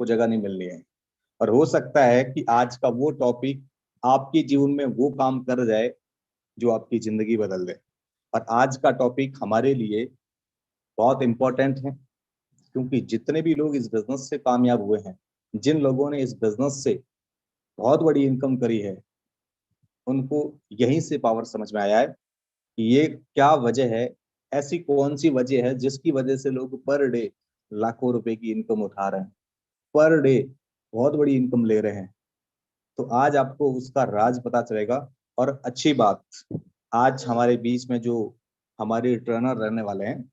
को जगह नहीं मिलनी है। और हो सकता है कि आज का वो टॉपिक आपके जीवन में वो काम कर जाए जो आपकी जिंदगी बदल दे। और आज का टॉपिक हमारे लिए बहुत इंपॉर्टेंट है, क्योंकि जितने भी लोग इस बिजनेस से कामयाब हुए हैं, जिन लोगों ने इस बिजनेस से बहुत बड़ी इनकम करी है, उनको यहीं से पावर समझ में आया है कि ये क्या वजह है, ऐसी कौन सी वजह है जिसकी वजह से लोग पर डे लाखों रुपए की इनकम उठा रहे हैं, पर डे बहुत बड़ी इनकम ले रहे हैं। तो आज आपको उसका राज पता चलेगा। और अच्छी बात, आज हमारे बीच में जो हमारे ट्रेनर रहने वाले हैं,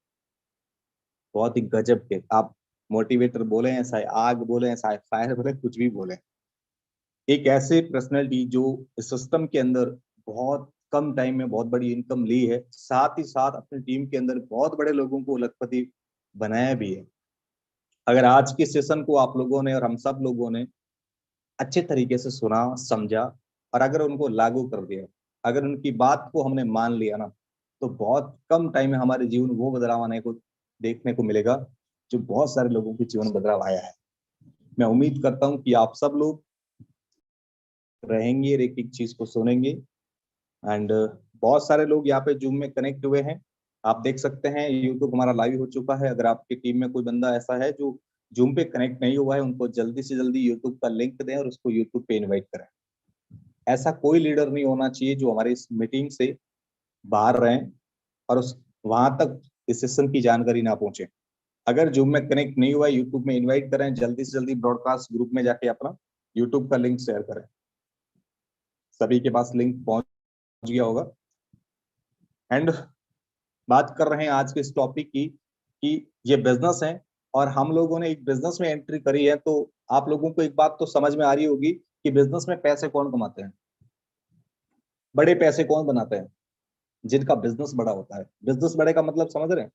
बहुत ही गजब के, आप मोटिवेटर बोले हैं, चाहे आग बोले हैं, चाहे फायर बोले, कुछ भी बोले, एक ऐसे पर्सनैलिटी जो इस सिस्टम के अंदर बहुत कम टाइम में बहुत बड़ी इनकम ली है, साथ ही साथ अपनी टीम के अंदर बहुत बड़े लोगों को लखपति बनाया भी है। अगर आज के सेशन को आप लोगों ने और हम सब लोगों ने अच्छे तरीके से सुना, समझा, और अगर उनको लागू कर दिया, अगर उनकी बात को हमने मान लिया ना, तो बहुत कम टाइम में हमारे जीवन वो बदलाव आने को देखने को मिलेगा जो बहुत सारे लोगों के जीवन बदलाव आया है। मैं उम्मीद करता हूँ कि आप सब लोग रहेंगे और एक एक चीज को सुनेंगे। एंड बहुत सारे लोग यहाँ पे जूम में कनेक्ट हुए हैं, आप देख सकते हैं यूट्यूब हमारा लाइव हो चुका है। अगर आपकी टीम में कोई बंदा ऐसा है जो जूम पे कनेक्ट नहीं हुआ है, उनको जल्दी से जल्दी यूट्यूब का लिंक दें और उसको यूट्यूब पे इनवाइट करें। ऐसा कोई लीडर नहीं होना चाहिए जो हमारी इस मीटिंग से बाहर रहें और उस वहां तक इस सेशन की जानकारी ना पहुंचे। अगर जूम में कनेक्ट नहीं हुआ है, यूट्यूब में इनवाइट करें, जल्दी से जल्दी ब्रॉडकास्ट ग्रुप में जाके अपना यूट्यूब का लिंक शेयर करें। सभी के पास लिंक पहुंच गया होगा। एंड बात कर रहे हैं आज के इस टॉपिक की कि ये बिजनेस है और हम लोगों ने एक बिजनेस में एंट्री करी है। तो आप लोगों को एक बात तो समझ में आ रही होगी कि बिजनेस में पैसे कौन कमाते हैं, बड़े पैसे कौन बनाते हैं, जिनका बिजनेस बड़ा होता है। बिजनेस बड़े का मतलब समझ रहे हैं?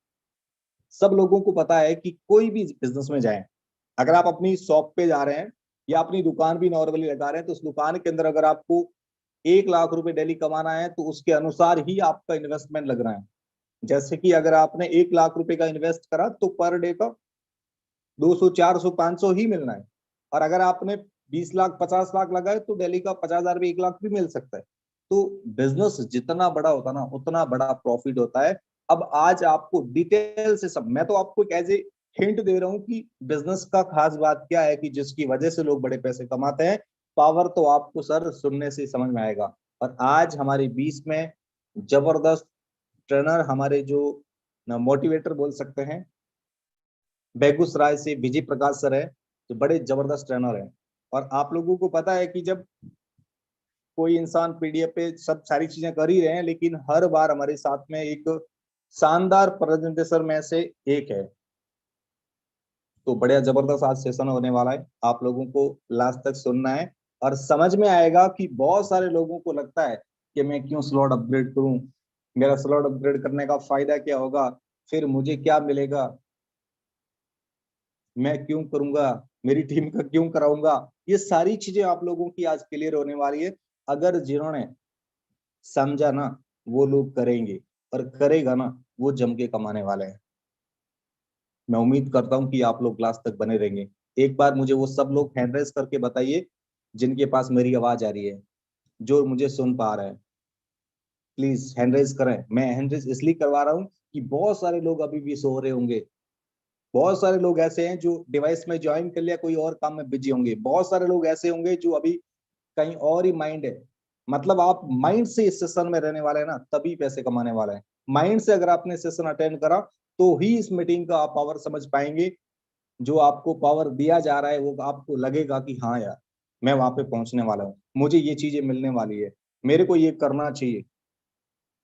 सब लोगों को पता है कि कोई भी बिजनेस में जाए, अगर आप अपनी शॉप पे जा रहे हैं या अपनी दुकान भी नॉर्मली लगा रहे हैं, तो उस दुकान के अंदर अगर आपको 1 लाख रुपए डेली कमाना है तो उसके अनुसार ही आपका इन्वेस्टमेंट लग रहा है। जैसे कि अगर आपने 1 लाख रुपए का इन्वेस्ट करा तो पर डे का 200 400 500 ही मिलना है। और अगर आपने 20 लाख 50 लाख लगाए तो डेली का 50,000 भी 1 लाख भी मिल सकता है। तो बिजनेस जितना बड़ा होता ना, उतना बड़ा प्रॉफिट होता है। अब आज आपको डिटेल से सब, मैं तो आपको एक एज ए हिंट दे रहा हूँ कि बिजनेस का खास बात क्या है कि जिसकी वजह से लोग बड़े पैसे कमाते हैं। पावर तो आपको सर सुनने से समझ में आएगा। और आज हमारे बीच में जबरदस्त ट्रेनर, हमारे जो मोटिवेटर बोल सकते हैं, बेगूसराय से विजय प्रकाश सर है, जो बड़े जबरदस्त ट्रेनर हैं। और आप लोगों को पता है कि जब कोई इंसान पीडीएफ पे सब सारी चीजें कर ही रहे हैं, लेकिन हर बार हमारे साथ में एक शानदार प्रेजेंटेशन में से एक है। तो बढ़िया जबरदस्त आज सेशन होने वाला है, आप लोगों को लास्ट तक सुनना है और समझ में आएगा कि बहुत सारे लोगों को लगता है कि मैं क्यों स्लॉट अपग्रेड करूं, मेरा स्लॉट अपग्रेड करने का फायदा क्या होगा, फिर मुझे क्या मिलेगा, मैं क्यों करूंगा, मेरी टीम का क्यों कराऊंगा। ये सारी चीजें आप लोगों की आज क्लियर होने वाली है। अगर जिन्होंने समझा ना, वो लोग करेंगे, और करेगा ना वो जम के कमाने वाले हैं। मैं उम्मीद करता हूं कि आप लोग क्लास तक बने रहेंगे। एक बार मुझे वो सब लोग हैंड रेस करके बताइए जिनके पास मेरी आवाज आ रही है, जो मुझे सुन पा रहे हैं। प्लीज हैंड रेस करें। मैं हैंड रेस इसलिए करवा रहा हूँ कि बहुत सारे लोग अभी भी सो रहे होंगे, बहुत सारे लोग ऐसे हैं जो डिवाइस में ज्वाइन कर लिया, कोई और काम में बिजी होंगे, बहुत सारे लोग ऐसे होंगे जो अभी कहीं और ही माइंड है। मतलब आप माइंड से इस सेशन में रहने वाले हैं ना, तभी पैसे कमाने वाले हैं। माइंड से अगर आपने सेशन अटेंड करा तो ही इस मीटिंग का आप पावर समझ पाएंगे। जो आपको पावर दिया जा रहा है वो आपको लगेगा कि हाँ यार, मैं वहां पे पहुंचने वाला हूँ, मुझे ये चीजें मिलने वाली है, मेरे को ये करना चाहिए।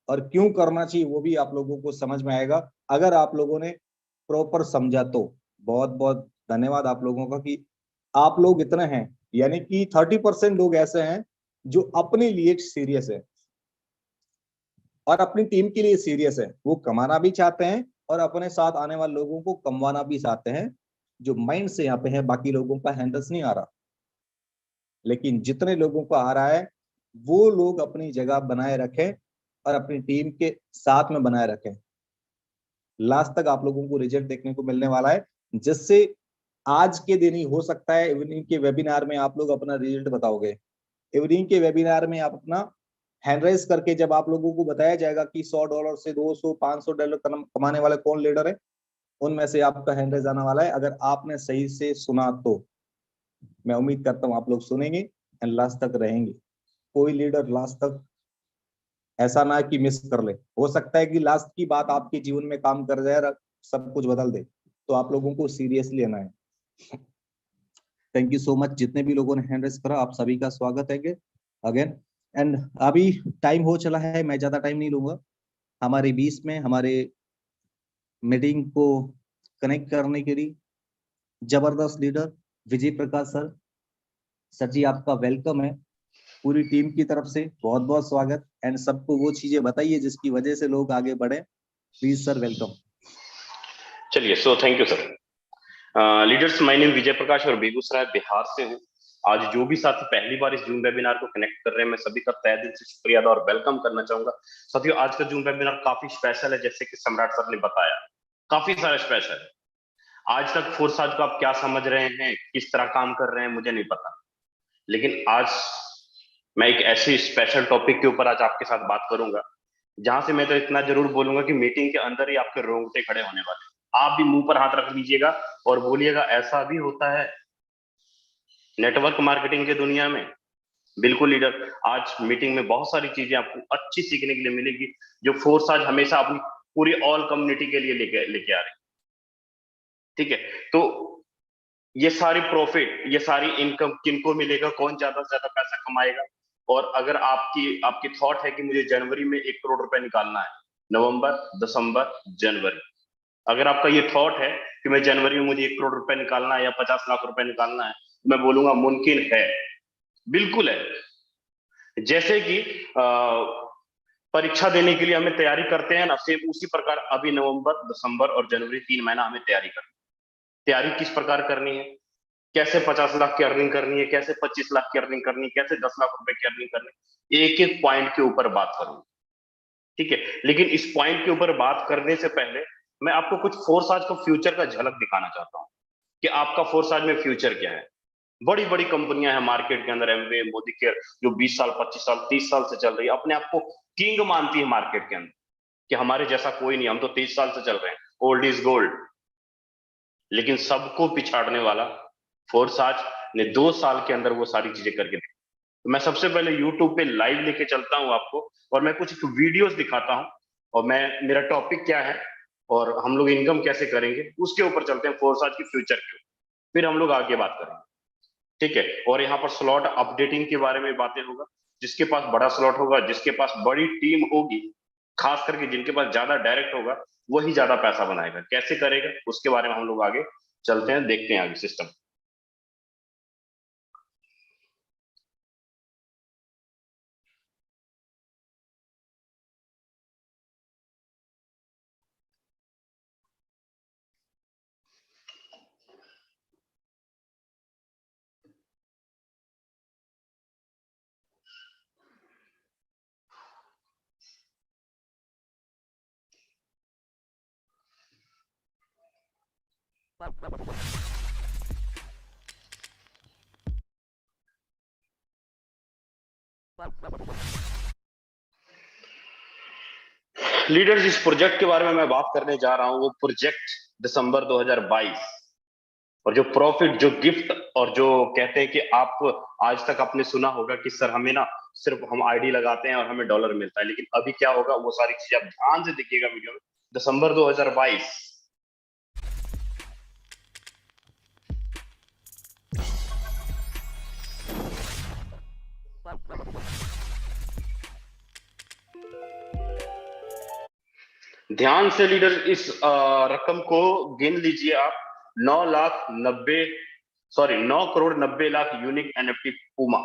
और क्यों करना चाहिए वो भी आप लोगों को समझ में आएगा अगर आप लोगों ने प्रॉपर समझा तो। बहुत बहुत धन्यवाद आप लोगों का कि आप लोग इतने हैं। यानी कि 30% लोग ऐसे हैं जो अपने लिए सीरियस है और अपनी टीम के लिए सीरियस है, वो कमाना भी चाहते हैं और अपने साथ आने वाले लोगों को कमवाना भी चाहते हैं। जो माइंड से यहाँ पे है, बाकी लोगों का हैंडल्स नहीं आ रहा, लेकिन जितने लोगों को आ रहा है वो लोग अपनी जगह बनाए रखें और अपनी टीम के साथ में बनाए रखें। लास्ट तक आप लोगों को रिजल्ट देखने को मिलने वाला है, जिससे आज के दिन ही हो सकता है इवनिंग के वेबिनार में आप लोग अपना रिजल्ट बताओगे। इवनिंग के वेबिनार में आप अपना हैंड रेस करके जब आप लोगों को बताया जाएगा कि $100 से 200 $500 कमाने वाले कौन लीडर है, उनमें से आपका हैंड रेस आने वाला है। अगर आपने सही से सुना तो मैं उम्मीद करता हूं आप लोग सुनेंगे एंड लास्ट तक रहेंगे। कोई लीडर लास्ट तक ऐसा ना कि मिस कर ले। हो सकता है कि लास्ट की बात आपके जीवन में काम कर जाए और सब कुछ बदल दे, तो आप लोगों को सीरियसली लेना है। थैंक यू सो मच जितने भी लोगों ने हैंड रेस करा, आप सभी का स्वागत है अगेन। एंड अभी टाइम हो चला है, मैं ज्यादा टाइम नहीं लूंगा। हमारे बीच में हमारे मीटिंग को कनेक्ट करने के लिए जबरदस्त leader Vijay Prakash sir. Sir जी आपका वेलकम है पूरी टीम की तरफ से, बहुत बहुत स्वागत। एंड सबको वो चीजें बताइए जिसकी वजह से लोग आगे बढ़े। Please sir welcome. चलिए, so thank you sir. Leaders, my name Vijay Prakash और बेगूसराय बिहार से हूँ। आज जो भी साथी पहली बार इस जूम वेबिनार को कनेक्ट कर रहे हैं, मैं सभी का तहे दिल से शुक्रिया अदा और वेलकम करना चाहूंगा। साथियों, आज का जूम वेबिनार काफी स्पेशल है, जैसे कि सम्राट सर ने बताया, काफी सारे स्पेशल है। आज तक फोर्स आज को आप क्या समझ रहे हैं, किस तरह काम कर रहे हैं, मुझे नहीं पता, लेकिन आज मैं एक ऐसे स्पेशल टॉपिक के ऊपर आज आपके साथ बात करूंगा, जहां से मैं तो इतना जरूर बोलूंगा कि मीटिंग के अंदर ही आपके रोंगटे खड़े होने वाले। आप भी मुंह पर हाथ रख लीजिएगा और बोलिएगा ऐसा भी होता है नेटवर्क मार्केटिंग की दुनिया में। बिल्कुल लीडर, आज मीटिंग में बहुत सारी चीजें आपको अच्छी सीखने के लिए मिलेगी, जो फोर्स आज हमेशा अपनी पूरी ऑल कम्युनिटी के लिए लेके आ रही। ठीक है, तो ये सारी प्रॉफिट, ये सारी इनकम किनको मिलेगा, कौन ज्यादा से ज्यादा पैसा कमाएगा। और अगर आपकी थॉट है कि मुझे जनवरी में 1 करोड़ रुपए निकालना है, नवंबर, दिसंबर, जनवरी, अगर आपका ये थॉट है कि मैं जनवरी में मुझे 1 करोड़ रुपए निकालना है या 50 लाख रुपए निकालना है, मैं बोलूंगा मुमकिन है, बिल्कुल है। जैसे कि परीक्षा देने के लिए हमें तैयारी करते हैं ना, सेम उसी प्रकार अभी नवंबर, दिसंबर और जनवरी 3 महीना हमें तैयारी करनी। तैयारी किस प्रकार करनी है, कैसे 50 लाख की अर्निंग करनी है, कैसे 25 लाख की अर्निंग करनी है, कैसे 10 लाख रुपए की अर्निंग करनी है, एक एक पॉइंट के ऊपर बात करूंगा। ठीक है, लेकिन इस पॉइंट के ऊपर बात करने से पहले मैं आपको कुछ फोर्स आज का फ्यूचर का झलक दिखाना चाहता हूं कि आपका फोर्स आज में फ्यूचर क्या है। बड़ी बड़ी कंपनियां हैं मार्केट के अंदर, एमवे, मोदी केयर, जो 20 साल, 25 साल, 30 साल से चल रही है, अपने आप को किंग मानती है मार्केट के अंदर कि हमारे जैसा कोई नहीं, हम तो 30 साल से चल रहे हैं, ओल्ड इज गोल्ड। लेकिन सबको पिछाड़ने वाला फोर्स आज ने 2 साल के अंदर वो सारी चीजें करके दी। तो मैं सबसे पहले यूट्यूब पे लाइव लेके चलता हूं आपको, और मैं कुछ वीडियोस दिखाता हूं, और मेरा टॉपिक क्या है और हम लोग इनकम कैसे करेंगे, उसके ऊपर चलते हैं, फोर्स आज की फ्यूचर के ऊपर, फिर हम लोग आगे बात करेंगे। ठीक है, और यहाँ पर स्लॉट अपडेटिंग के बारे में बातें होगा। जिसके पास बड़ा स्लॉट होगा, जिसके पास बड़ी टीम होगी, खास करके जिनके पास ज्यादा डायरेक्ट होगा, वही ज्यादा पैसा बनाएगा। कैसे करेगा उसके बारे में हम लोग आगे चलते हैं, देखते हैं आगे सिस्टम। लीडर्स, इस प्रोजेक्ट के बारे में मैं बात करने जा रहा हूं, वो प्रोजेक्ट दिसंबर 2022, और जो प्रॉफिट, जो गिफ्ट, और जो कहते हैं कि आप आज तक आपने सुना होगा कि सर हमें ना सिर्फ हम आईडी लगाते हैं और हमें डॉलर मिलता है, लेकिन अभी क्या होगा वो सारी चीजें आप ध्यान से देखिएगा वीडियो में। दिसंबर 2022, ध्यान से लीडर इस रकम को गिन लीजिए आप। 9 crore 90 lakh unique NFT Puma.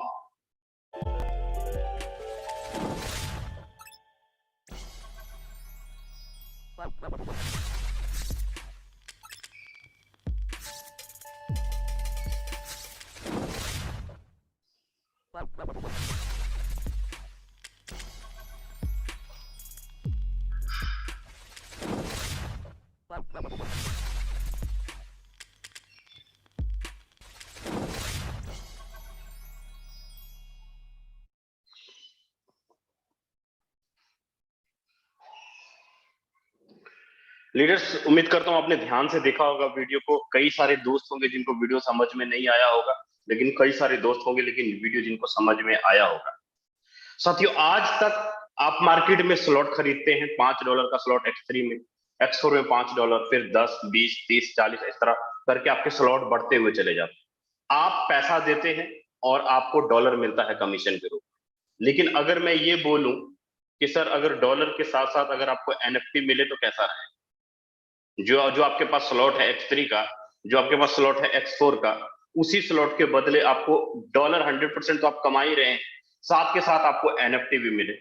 Leaders, उम्मीद करता हूं आपने ध्यान से देखा होगा वीडियो को। कई सारे दोस्त होंगे जिनको वीडियो समझ में नहीं आया होगा, लेकिन कई सारे दोस्त होंगे लेकिन वीडियो जिनको समझ में आया होगा। साथियों, आज तक आप मार्केट में स्लॉट खरीदते हैं, $5 का स्लॉट X3 में, X4 में $5, फिर 10, 20, 30, 40 इस तरह करके आपके स्लॉट बढ़ते हुए चले जाते हैं। आप पैसा देते हैं और आपको डॉलर मिलता है कमीशन के रूप में। लेकिन अगर मैं ये बोलूं कि सर अगर डॉलर के साथ साथ अगर आपको NFT मिले तो कैसा रहे? जो जो आपके पास स्लॉट है X3 का, जो आपके पास स्लॉट है X4 का, उसी स्लॉट के बदले आपको डॉलर 100% तो आप कमा ही रहे हैं, साथ के साथ आपको NFT भी मिले।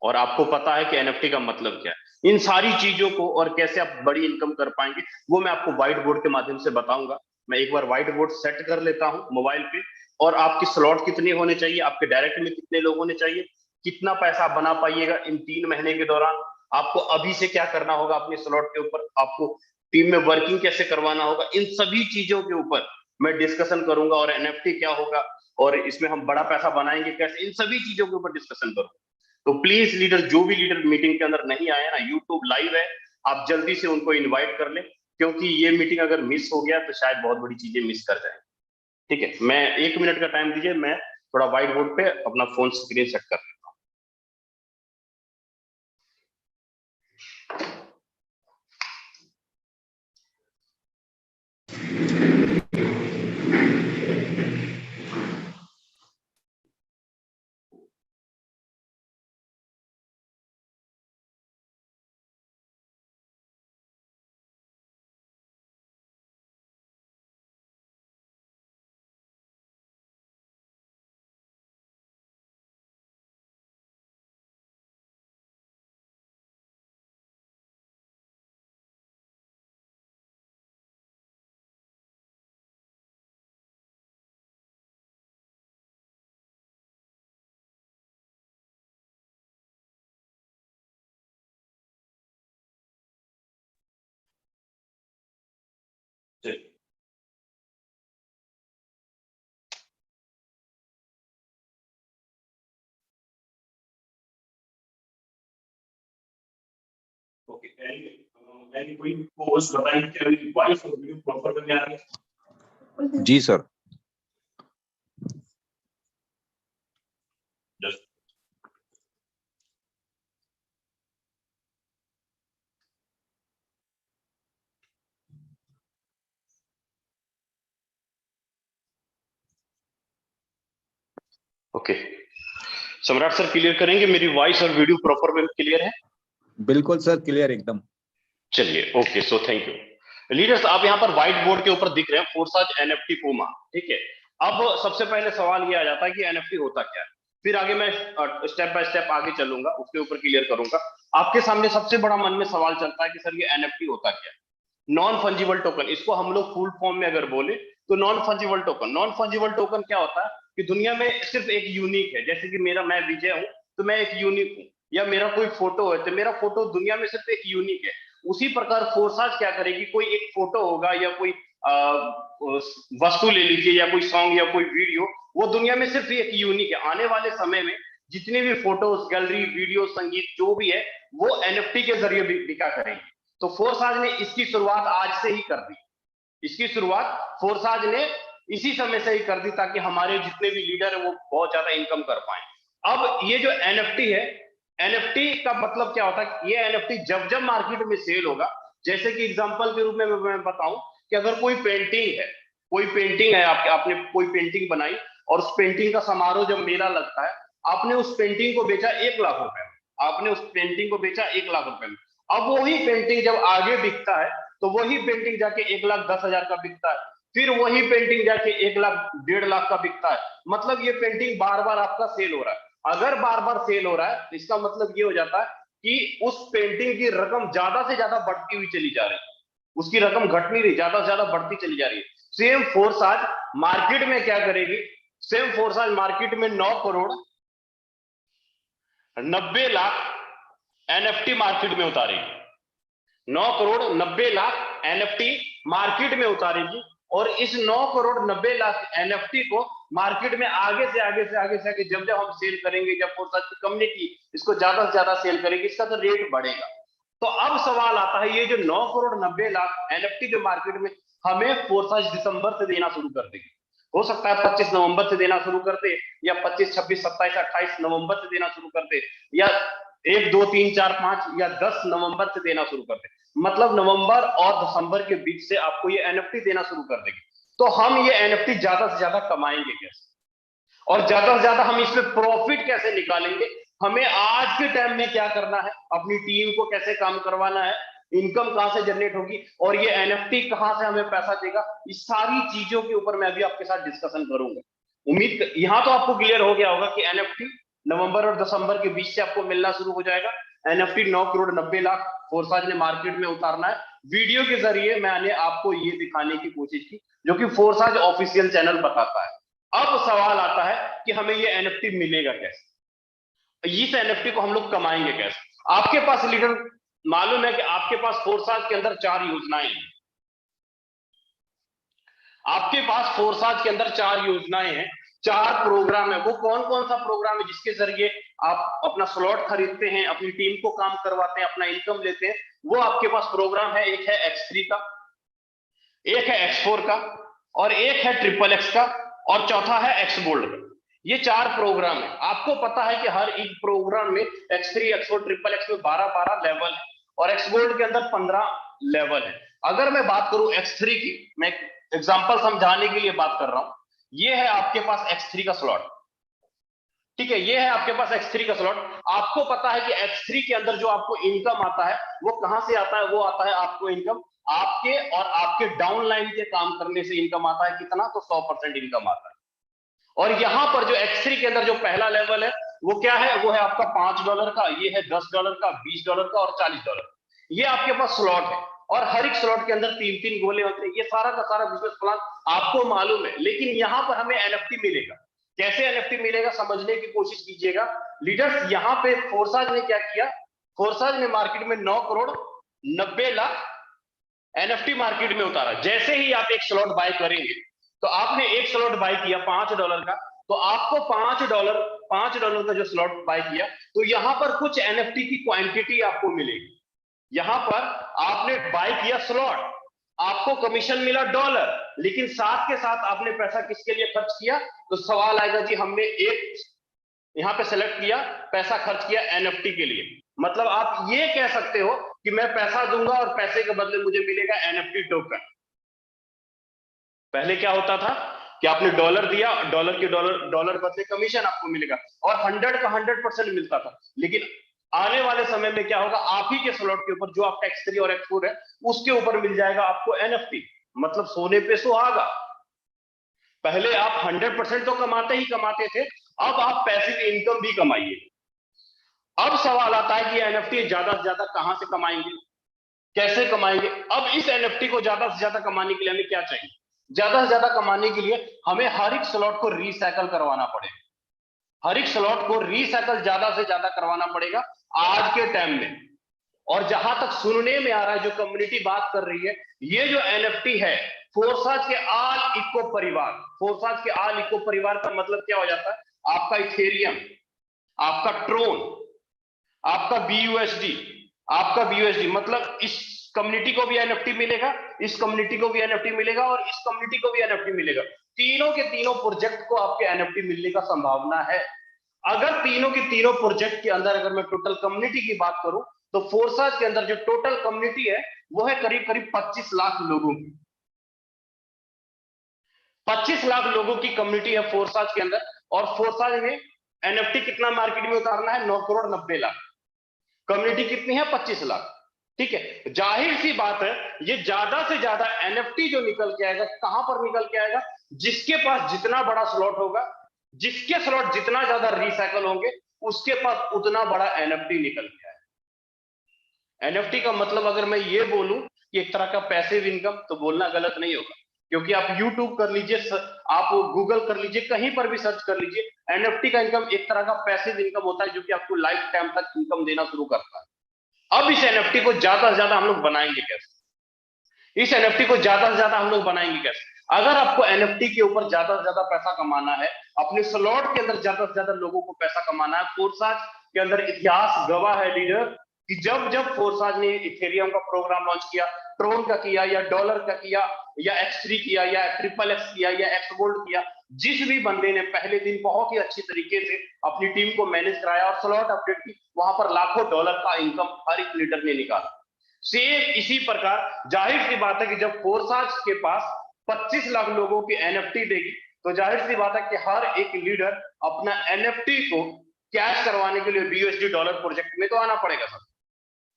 और आपको पता है कि NFT का मतलब क्या है। इन सारी चीजों को और कैसे आप बड़ी इनकम कर पाएंगे वो मैं आपको व्हाइट बोर्ड के माध्यम से बताऊंगा। मैं एक बार व्हाइट बोर्ड सेट कर लेता हूं मोबाइल पे, और आपकी स्लॉट कितने होने चाहिए, आपके डायरेक्ट में कितने लोग होने चाहिए, कितना पैसा आप बना पाइएगा इन 3 महीने के दौरान, आपको अभी से क्या करना होगा अपने स्लॉट के ऊपर, आपको टीम में वर्किंग कैसे करवाना होगा, इन सभी चीजों के ऊपर मैं डिस्कशन करूंगा। और NFT क्या होगा और इसमें हम बड़ा पैसा बनाएंगे कैसे, इन सभी चीजों के ऊपर डिस्कशन करूंगा। तो प्लीज लीडर, जो भी लीडर मीटिंग के अंदर नहीं आए ना, यूट्यूब लाइव है, आप जल्दी से उनको इनवाइट कर लें, क्योंकि ये मीटिंग अगर मिस हो गया तो शायद बहुत बड़ी चीजें मिस कर जाए। ठीक है, मैं 1 मिनट का टाइम दीजिए, मैं थोड़ा व्हाइट बोर्ड पे अपना फोन स्क्रीन सेट कर लेता हूँ। ओके, मैंने कोई पोस्ट बताई कि अभी वॉइस और वीडियो प्रॉपर बन आ रही है? जी सर। Just okay. सम्राट सर क्लियर करेंगे, मेरी वॉइस और वीडियो प्रॉपर में क्लियर है? बिल्कुल सर, क्लियर एकदम। चलिए, okay, so thank you. Leaders, आप यहाँ पर व्हाइट बोर्ड के ऊपर दिख रहे हैं फोर्साज NFT पूमा, ठीक है। अब सबसे पहले सवाल ये आ जाता है कि NFT होता क्या है, फिर आगे मैं स्टेप बाय स्टेप आगे चलूंगा, उसके ऊपर क्लियर करूंगा। आपके सामने सबसे बड़ा मन में सवाल चलता है कि सर ये NFT होता क्या है? नॉन फंजिबल टोकन, इसको हम लोग फुल फॉर्म में अगर बोले तो non fungible token. Non fungible token क्या होता है कि दुनिया में सिर्फ एक यूनिक है, जैसे कि मैं विजय हूं तो मैं एक यूनिक हूं, या मेरा कोई फोटो है तो मेरा फोटो दुनिया में सिर्फ एक यूनिक है। उसी प्रकार फोर्साज क्या करेगी, कोई एक फोटो होगा या कोई वस्तु ले लीजिए या कोई सॉन्ग या कोई वीडियो, वो दुनिया में सिर्फ एक यूनिक है। आने वाले समय में जितने भी फोटोज, गैलरी, वीडियो, संगीत जो भी है वो NFT के जरिए बिका करेंगे। तो फोर्साज ने इसकी शुरुआत आज से ही कर दी, इसकी शुरुआत फोर्साज ने इसी समय से ही कर दी ताकि हमारे जितने भी लीडर है वो बहुत ज्यादा इनकम कर पाए। अब ये जो NFT है, NFT का मतलब क्या होता है, ये NFT जब जब मार्केट में सेल होगा, जैसे कि एग्जांपल के रूप में मैं बताऊं कि अगर कोई पेंटिंग है, कोई पेंटिंग है, आपने कोई पेंटिंग बनाई और उस पेंटिंग का समारोह जब मेला लगता है, आपने उस पेंटिंग को बेचा 1 लाख रुपए में, आपने उस पेंटिंग को बेचा 1 लाख रुपए में। अब वही पेंटिंग जब आगे बिकता है तो वही पेंटिंग जाके 1,10,000 का बिकता है, फिर वही पेंटिंग जाके 1,00,000, 1,50,000 का बिकता है। मतलब ये पेंटिंग बार बार आपका सेल हो रहा है। अगर बार बार सेल हो रहा है तो इसका मतलब ये हो जाता है कि उस पेंटिंग की रकम ज्यादा से ज्यादा बढ़ती हुई चली जा रही है, उसकी रकम घट नहीं रही, ज्यादा से ज्यादा बढ़ती चली जा रही है। सेम फोर्स आज मार्केट में क्या करेगी, सेम फोर्स आज मार्केट में 9,90,00,000 NFT मार्केट में उतारेगी, 9,90,00,000 NFT मार्केट में उतारेगी। और इस 9,90,00,000 NFT को मार्केट में आगे से आगे से आगे से आगे जब जब हम सेल करेंगे, जब फोर्साज की कम्युनिटी इसको ज्यादा से ज्यादा सेल करेगी, इसका तो रेट बढ़ेगा। तो अब सवाल आता है, ये जो 9 करोड़ 90 लाख एनएफटी जो मार्केट में हमें फोर्साज दिसंबर से देना शुरू कर देगी, हो सकता है 25 नवंबर से देना शुरू कर दे, या 25, 26, 27, 28 नवंबर से देना शुरू कर दे, या 1, 2, 3, 4, 5 या 10 नवंबर से देना शुरू कर दे। मतलब नवंबर और दिसंबर के बीच से आपको ये एनएफटी देना शुरू कर देगी। तो हम ये एनएफटी ज्यादा से ज्यादा कमाएंगे कैसे, और ज्यादा से ज्यादा हम इसमें प्रॉफिट कैसे निकालेंगे, हमें आज के टाइम में क्या करना है, अपनी टीम को कैसे काम करवाना है, इनकम कहां से जनरेट होगी, और ये एनएफटी कहां से हमें पैसा देगा, इस सारी चीजों के ऊपर मैं अभी आपके साथ डिस्कशन करूंगा। उम्मीद यहां तो आपको क्लियर हो गया होगा कि एनएफटी नवंबर और दिसंबर के बीच से आपको मिलना शुरू हो जाएगा। एनएफटी 9 करोड़ 90 लाख फोर्साज ने मार्केट में उतारना है। वीडियो के जरिए मैंने आपको ये दिखाने की कोशिश की, जो कि फोर्साज ऑफिशियल चैनल बताता है। अब सवाल आता है कि हमें ये एनएफटी मिलेगा कैसे, इस एनएफटी को हम लोग कमाएंगे कैसे। आपके पास लीडर मालूम है कि आपके पास फोर्साज के अंदर 4 योजनाएं हैं, आपके पास फोर्साज के अंदर 4 योजनाएं हैं, 4 प्रोग्राम है। वो कौन कौन सा प्रोग्राम है जिसके जरिए आप अपना स्लॉट खरीदते हैं, अपनी टीम को काम करवाते हैं, अपना इनकम लेते हैं, वो आपके पास प्रोग्राम है। एक है X3 का, एक है X4 का, और एक है XXX का, और चौथा है X Gold का। ये 4 प्रोग्राम है। आपको पता है कि हर एक प्रोग्राम में X3, X4, XXX में 12-12 लेवल है, और X Gold के अंदर 15 लेवल है। अगर मैं बात करूं X3 की, मैं एग्जांपल समझाने के लिए बात कर रहा हूं। ये है आपके पास X3 का स्लॉट, ठीक है, ये है आपके पास X3 का स्लॉट। आपको पता है कि X3 के अंदर जो आपको इनकम आता है वो कहां से आता है, वो आता है आपको इनकम आपके और आपके डाउनलाइन के काम करने से इनकम आता है। कितना? तो 100% इनकम आता है। और यहां पर जो X3 के अंदर जो पहला लेवल है वो क्या है, वो है आपका $5 का, ये है $10 का, $20 का और $40। ये आपके पास स्लॉट है, और हर एक स्लॉट के अंदर 3-3 गोले होते हैं। ये सारा का सारा बिजनेस प्लान आपको मालूम है, लेकिन यहां पर हमें एनएफटी मिलेगा। कैसे एनएफटी मिलेगा समझने की कोशिश कीजिएगा। लीडर्स, यहां पे फोर्साज ने क्या किया, फोर्साज ने मार्केट में 9 करोड़ 90 लाख एनएफटी मार्केट में उतारा। जैसे ही आप एक स्लॉट बाय करेंगे, तो आपने एक स्लॉट बाय किया $5 का, तो आपको $5 का जो स्लॉट बाय किया, तो यहां पर कुछ एनएफटी की क्वांटिटी आपको मिलेगी। यहां पर आपने बाय किया स्लॉट, आपको कमीशन मिला $, लेकिन साथ के साथ आपने पैसा किसके लिए खर्च किया, तो सवाल आएगा जी हमने एक यहां पे सेलेक्ट किया, पैसा खर्च किया एनएफटी के लिए। मतलब आप ये कह सकते हो कि मैं पैसा दूंगा और पैसे के बदले मुझे मिलेगा एनएफटी टोकन। पहले क्या होता था कि आपने $, दिया, डॉलर बदले कमीशन आपको मिलेगा, और 100 का 100% मिलता था। लेकिन आने वाले समय में क्या होगा, आप ही के स्लॉट के ऊपर जो आपका X3 और X4 है उसके ऊपर मिल जाएगा आपको एनएफटी। मतलब सोने पे सुहागा। पहले आप 100% तो कमाते ही कमाते थे, अब आप पैसिव इनकम भी कमाइए। अब सवाल आता है कि एनएफटी ज्यादा से ज्यादा कहां से कमाएंगे, कैसे कमाएंगे। अब इस एनएफटी को ज्यादा से ज्यादा कमाने के लिए हमें क्या चाहिए, ज्यादा से ज्यादा कमाने के लिए हमें हर एक स्लॉट को रीसाइकल करवाना पड़ेगा। हर एक स्लॉट को रीसाइकल ज्यादा से ज्यादा करवाना पड़ेगा आज के टाइम में। और जहां तक सुनने में आ रहा है, जो कम्युनिटी बात कर रही है, ये जो एनएफटी है फोर्साज के आल इको परिवार, फोर्साज के आल इको परिवार का मतलब क्या हो जाता है, आपका इथेरियम, आपका ट्रोन, आपका BUSD, आपका BUSD, मतलब इस कम्युनिटी को भी एनएफटी मिलेगा, इस कम्युनिटी को भी एनएफटी मिलेगा, और इस कम्युनिटी को भी एनएफटी मिलेगा। तीनों के तीनों प्रोजेक्ट को आपके एनएफटी मिलने का संभावना है। अगर तीनों के तीनों प्रोजेक्ट के अंदर अगर मैं टोटल कम्युनिटी की बात करूं, तो फोर्साज के अंदर जो टोटल कम्युनिटी है वो है करीब करीब 25 लाख लोगों की। 25 लाख लोगों की कम्युनिटी है फोर्साज के अंदर, और फोर्साज में एनएफटी कितना मार्केट में उतारना है, 9 करोड़ 90 लाख। कम्युनिटी कितनी है, 25 लाख। ठीक है, जाहिर सी बात है, ये ज्यादा से ज्यादा एनएफटी जो निकल के आएगा, कहां पर निकल के आएगा, जिसके पास जितना बड़ा स्लॉट होगा, जिसके स्लॉट जितना ज्यादा रिसाइकल होंगे, उसके पास उतना बड़ा एनएफटी निकल के आएगा। एनएफटी का मतलब अगर मैं ये बोलूं कि एक तरह का पैसिव इनकम, तो बोलना गलत नहीं होगा, क्योंकि आप YouTube कर लीजिए, आप गूगल कर लीजिए, कहीं पर भी सर्च कर लीजिए, एनएफटी का इनकम एक तरह का पैसिव इनकम होता है, जो कि आपको लाइफ टाइम तक इनकम देना शुरू करता है। अब इस एनएफटी को ज्यादा से ज्यादा हम लोग बनाएंगे कैसे, इस एनएफटी को ज्यादा से ज्यादा हम लोग बनाएंगे कैसे। अगर आपको एनएफटी के ऊपर ज्यादा से ज्यादा पैसा कमाना है, अपने स्लॉट के अंदर ज्यादा से ज्यादा लोगों को पैसा कमाना है, फोर्साज के अंदर इतिहास गवाह है लीडर कि जब जब फोर्साज ने इथेरियम का प्रोग्राम लॉन्च किया, ट्रोन का किया या डॉलर का किया या X3 किया या ट्रिपल एक्स किया या एक्स गोल्ड किया, जिस भी बंदे ने पहले दिन बहुत ही अच्छी तरीके से अपनी टीम को मैनेज कराया और स्लॉट अपडेट की, वहां पर लाखों डॉलर का इनकम हर एक लीडर ने निकाला। सेम इसी प्रकार जाहिर सी बात है कि जब फोर्साज के पास 25 लाख लोगों की NFT देगी, तो जाहिर सी बात है कि हर एक लीडर अपना NFT को कैश करवाने के लिए BUSD डॉलर प्रोजेक्ट में तो आना पड़ेगा सर,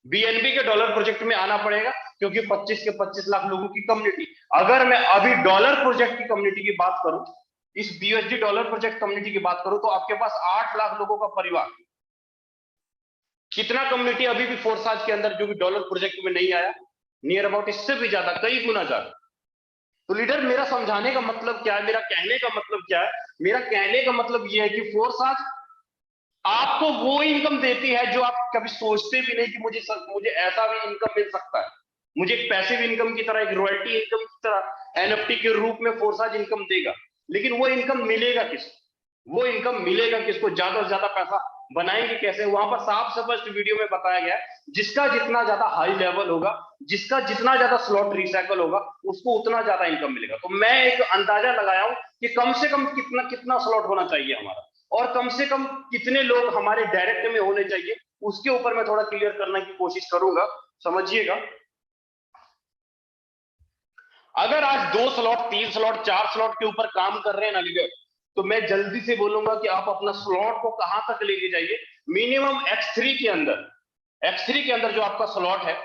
BNB के डॉलर प्रोजेक्ट में आना पड़ेगा, क्योंकि 25 के 25 लाख लोगों की कम्युनिटी। अगर मैं अभी डॉलर प्रोजेक्ट की कम्युनिटी की बात करूं, इस BUSD डॉलर प्रोजेक्ट कम्युनिटी की बात करूं, तो आपके पास 8 लाख लोगों का परिवार, कितना कम्युनिटी अभी भी फोर्साज के अंदर जो भी डॉलर प्रोजेक्ट में नहीं आया, नियर अबाउट इससे भी ज्यादा, कई गुना ज्यादा। तो लीडर, मेरा समझाने का मतलब क्या है, मेरा कहने का मतलब क्या है? मेरा कहने का मतलब यह है कि फोर्साज आपको वो इनकम देती है जो आप कभी सोचते भी नहीं कि मुझे ऐसा भी इनकम मिल सकता है। मुझे एक पैसिव इनकम की तरह, एक रॉयल्टी इनकम की तरह NFT के रूप में फोर्साज इनकम देगा, लेकिन वो इनकम मिलेगा किसको? वो इनकम मिलेगा किसको? ज्यादा से ज्यादा पैसा बनाएंगे कैसे? वहां पर साफ स्पष्ट वीडियो में बताया गया है, जिसका जितना ज्यादा हाई लेवल होगा, जिसका जितना ज्यादा स्लॉट रिसाइकल होगा, उसको उतना ज्यादा इनकम मिलेगा। तो मैं एक अंदाजा लगाया हूं कि कम से कम कितना कितना स्लॉट होना चाहिए हमारा, और कम से कम कितने लोग हमारे डायरेक्ट में होने चाहिए, उसके ऊपर मैं थोड़ा क्लियर करने की कोशिश करूंगा। समझिएगा, अगर आज 2 स्लॉट, 3 स्लॉट, 4 स्लॉट के ऊपर काम कर रहे हैं ना लीडर, तो मैं जल्दी से बोलूंगा कि आप अपना स्लॉट को कहां तक लेके जाइए। मिनिमम X3 के अंदर, X3 के अंदर जो आपका स्लॉट है,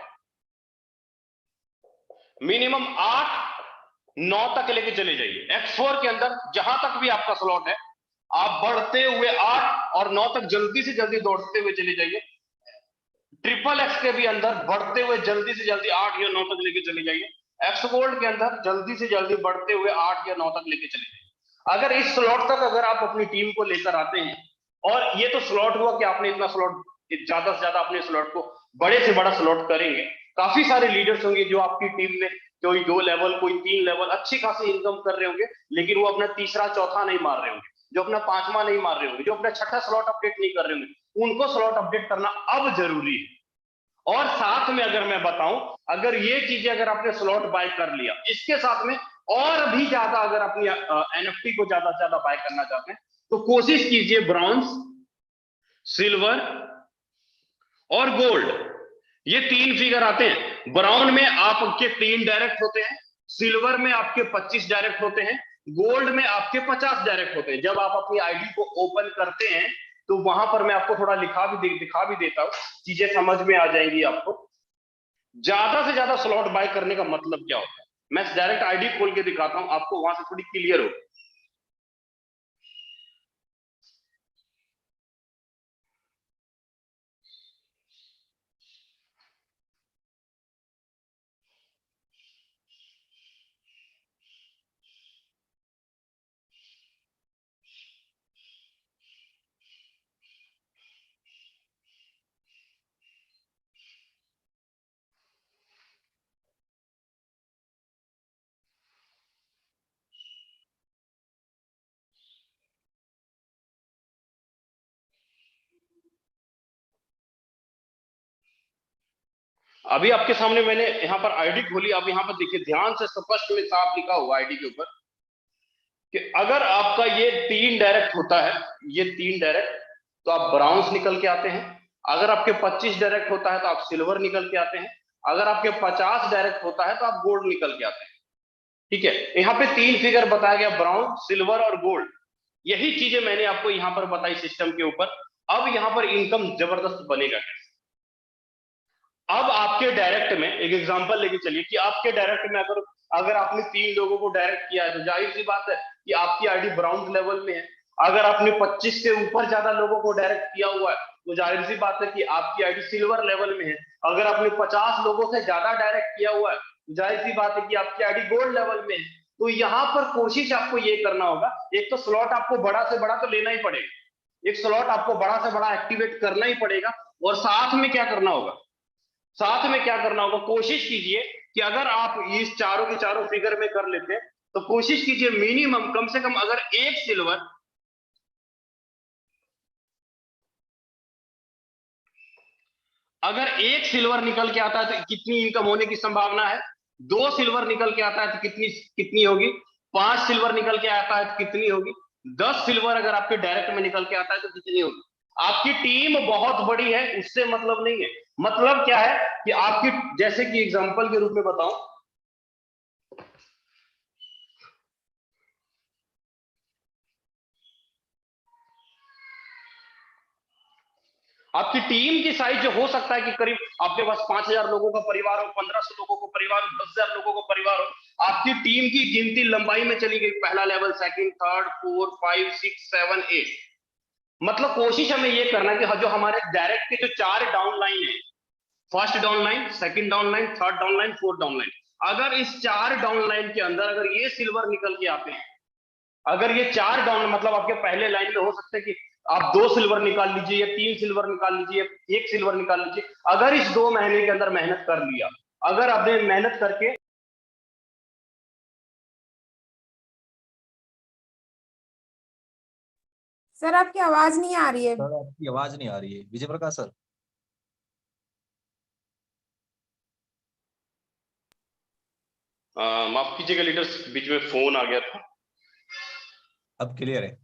मिनिमम 8-9 तक लेके चले जाइए। X4 के अंदर जहां तक भी आपका स्लॉट है, आप बढ़ते हुए 8 और 9 तक जल्दी से जल्दी दौड़ते हुए चले जाइए। ट्रिपल एक्स के भी अंदर बढ़ते हुए जल्दी से जल्दी 8 या 9 तक लेके चले जाइए। एक्स गोल्ड के अंदर जल्दी से जल्दी बढ़ते हुए 8 या 9 तक लेके चले जाइए। अगर इस स्लॉट तक अगर आप अपनी टीम को लेकर आते हैं, और ये तो स्लॉट हुआ कि आपने इतना स्लॉट, ज्यादा से ज्यादा अपने स्लॉट को बड़े से बड़ा स्लॉट करेंगे। काफी सारे लीडर्स होंगे जो आपकी टीम में कोई 2 लेवल, कोई 3 लेवल अच्छी खासी इनकम कर रहे होंगे, लेकिन वो अपना तीसरा चौथा नहीं मार रहे होंगे, जो अपना 5वां नहीं मार रहे होंगे, जो अपना 6ठा स्लॉट अपडेट नहीं कर रहे होंगे। उनको स्लॉट अपडेट करना अब जरूरी है। और साथ में अगर मैं बताऊं, अगर ये चीजें अगर आपने स्लॉट बाय कर लिया, इसके साथ में और भी ज्यादा अगर अपनी NFT को ज्यादा से ज्यादा बाय करना चाहते हैं, तो कोशिश कीजिए ब्रॉन्ज, सिल्वर और गोल्ड, ये 3 फिगर आते हैं। ब्राउन में आपके 3 डायरेक्ट होते हैं, सिल्वर में आपके 25 डायरेक्ट होते हैं, गोल्ड में आपके 50 डायरेक्ट होते हैं। जब आप अपनी आईडी को ओपन करते हैं, तो वहां पर मैं आपको थोड़ा दिखा भी देता हूं, चीजें समझ में आ जाएंगी आपको। ज्यादा से ज्यादा स्लॉट बाय करने का मतलब क्या होता है, मैं डायरेक्ट आईडी खोल के दिखाता हूं आपको, वहां से थोड़ी क्लियर हो। अभी आपके सामने मैंने यहाँ पर आईडी खोली, अब यहाँ पर देखिए ध्यान से, स्पष्ट में साफ लिखा हुआ आईडी के ऊपर कि अगर आपका ये 3 डायरेक्ट होता है, ये 3 डायरेक्ट, तो आप ब्राउन्स निकल के आते हैं। अगर आपके 25 डायरेक्ट होता है तो आप सिल्वर निकल के आते हैं। अगर आपके 50 डायरेक्ट होता है तो आप गोल्ड निकल के आते हैं। ठीक है, यहाँ पे 3 फिगर बताया गया, ब्राउन, सिल्वर और गोल्ड। यही चीजें मैंने आपको यहाँ पर बताई सिस्टम के ऊपर। अब यहाँ पर इनकम जबरदस्त बनेगा कैसे? अब आपके डायरेक्ट में एक एग्जांपल लेके चलिए कि आपके डायरेक्ट में अगर आपने 3 लोगों को डायरेक्ट किया है, तो जाहिर सी बात है कि आपकी आईडी ब्राउन लेवल में है। अगर आपने 25 से ऊपर ज्यादा लोगों को डायरेक्ट किया हुआ है, तो जाहिर सी बात है कि आपकी आईडी सिल्वर लेवल में है। अगर आपने 50 लोगों से ज्यादा डायरेक्ट किया हुआ है, तो जाहिर सी बात है कि आपकी आईडी गोल्ड लेवल में है। तो यहाँ पर कोशिश आपको ये करना होगा, एक तो स्लॉट आपको बड़ा से बड़ा तो लेना ही पड़ेगा, एक स्लॉट आपको बड़ा से बड़ा एक्टिवेट करना ही पड़ेगा। और साथ में क्या करना होगा, साथ में क्या करना होगा, कोशिश कीजिए कि अगर आप इस चारों के चारों फिगर में कर लेते हैं, तो कोशिश कीजिए मिनिमम कम से कम अगर एक सिल्वर, अगर एक सिल्वर निकल के आता है तो कितनी इनकम होने की संभावना है, 2 सिल्वर निकल के आता है तो कितनी कितनी होगी, 5 सिल्वर निकल के आता है तो कितनी होगी, 10 सिल्वर अगर आपके डायरेक्ट में निकल के आता है तो कितनी होगी। आपकी टीम बहुत बड़ी है उससे मतलब नहीं है, मतलब क्या है कि आपकी, जैसे कि एग्जांपल के रूप में बताऊं, आपकी टीम की साइज जो हो सकता है कि करीब आपके पास 5,000 लोगों का परिवार हो, 1,500 लोगों का परिवार हो, 10,000 लोगों का परिवार हो, आपकी टीम की गिनती लंबाई में चली गई, पहला लेवल, सेकंड, थर्ड, 4, 5, 6, 7, 8। मतलब कोशिश हमें ये करना कि जो हमारे डायरेक्ट के जो 4 डाउन लाइन है, first down line, second down line, third down line, fourth down line, अगर इस 4 डाउन लाइन के अंदर अगर ये सिल्वर निकल के आते हैं, अगर ये 4 डाउन, मतलब आपके पहले लाइन में हो सकता है कि आप 2 सिल्वर निकाल लीजिए या 3 सिल्वर निकाल लीजिए, 1 सिल्वर निकाल लीजिए, अगर इस 2 महीने के अंदर मेहनत कर लिया, अगर आपने मेहनत करके, सर आपकी आवाज नहीं आ रही है। सर आपकी आवाज नहीं आ रही है विजय प्रकाश सर। माफ कीजिएगा लीडर्स, बीच में फोन आ गया था। अब क्लियर है।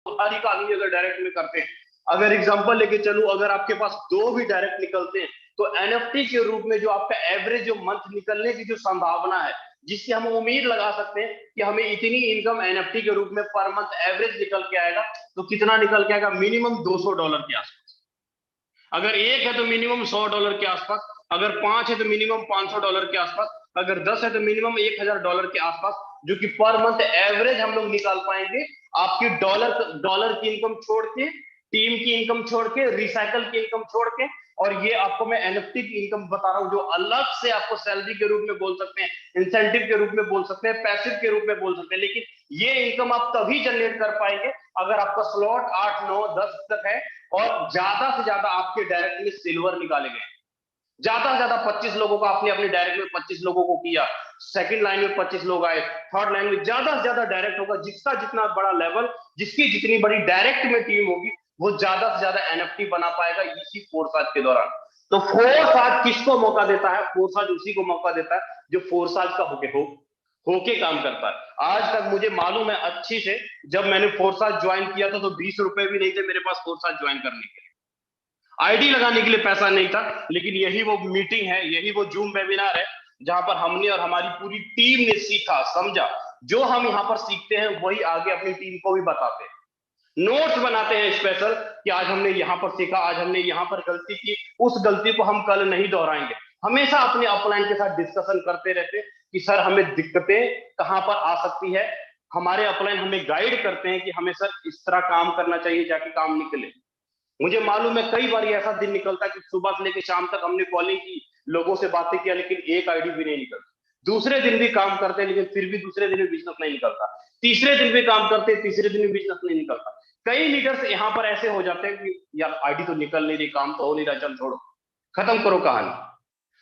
अधिक आदमी अगर डायरेक्ट में करते हैं, अगर एग्जांपल लेके चलूं, अगर आपके पास 2 भी डायरेक्ट निकलते हैं तो एनएफटी के रूप में जो आपका एवरेज जो मंथ निकलने की जो संभावना है, जिससे हम उम्मीद लगा सकते हैं कि हमें इतनी इनकम एनएफटी के रूप में पर मंथ एवरेज निकल के आएगा, तो कितना निकल के आएगा, मिनिमम $200 के आसपास। अगर 1 है तो मिनिमम $100 के आसपास, अगर 5 है तो मिनिमम $500 के आसपास, अगर 10 है तो मिनिमम $1,000 के आसपास, जो कि पर मंथ एवरेज हम लोग निकाल पाएंगे। आपकी डॉलर की इनकम छोड़ के, टीम की इनकम छोड़ के, रिसाइकल की इनकम छोड़ के, और ये आपको मैं एनएफटी की इनकम बता रहा हूं, जो अलग से आपको सैलरी के रूप में बोल सकते हैं, इंसेंटिव के रूप में बोल सकते हैं, पैसिव के रूप में बोल सकते हैं, लेकिन ये इनकम आप तभी जनरेट कर पाएंगे अगर आपका स्लॉट 8, 9, 10 तक है और ज्यादा से ज्यादा आपके डायरेक्ट में सिल्वर निकाले गए। ज्यादा से ज्यादा 25 लोगों को आपने अपने डायरेक्ट में 25 लोगों को किया, सेकंड लाइन में 25 लोग आए, थर्ड लाइन में ज्यादा से ज्यादा डायरेक्ट होगा, जिसका जितना बड़ा लेवल, जिसकी जितनी बड़ी डायरेक्ट में टीम होगी, वो ज्यादा से ज्यादा एनएफटी बना पाएगा इसी फोर्साज के दौरान। तो फोर्साज किसको मौका देता है, फोर्साज उसी को मौका देता है जो फोर्साज का होके काम करता है। आज तक मुझे मालूम है अच्छी से, जब मैंने फोर्साज ज्वाइन किया था तो 20 रुपए भी नहीं थे मेरे पास फोर्साज ज्वाइन करने के लिए, आईडी लगाने के लिए पैसा नहीं था, लेकिन यही वो मीटिंग है, यही वो जूम वेबिनार है जहां पर हमने और हमारी पूरी टीम ने सीखा, समझा। जो हम यहाँ पर सीखते हैं वही आगे अपनी टीम को भी बताते हैं, नोट्स बनाते हैं स्पेशल कि आज हमने यहाँ पर सीखा, आज हमने यहाँ पर गलती की, उस गलती को हम कल नहीं दोहराएंगे। हमेशा अपने अपलाइन के साथ डिस्कशन करते रहते कि सर हमें दिक्कतें कहाँ पर आ सकती है, हमारे अपलाइन हमें गाइड करते हैं कि हमें सर इस तरह काम करना चाहिए जाके काम निकले। मुझे मालूम है कई बार ऐसा दिन निकलता है कि सुबह से लेकर शाम तक हमने कॉलिंग की, लोगों से बातें किया, लेकिन एक आईडी भी नहीं निकलती। दूसरे दिन भी काम करते हैं लेकिन फिर भी दूसरे दिन भी बिजनेस नहीं निकलता, तीसरे दिन भी काम करते हैं, तीसरे दिन भी बिजनेस नहीं निकलता। कई लीडर्स यहाँ पर ऐसे हो जाते हैं कि यार आईडी तो निकल नहीं रही, काम तो हो नहीं रहा, चल छोड़ो, खत्म करो कहानी।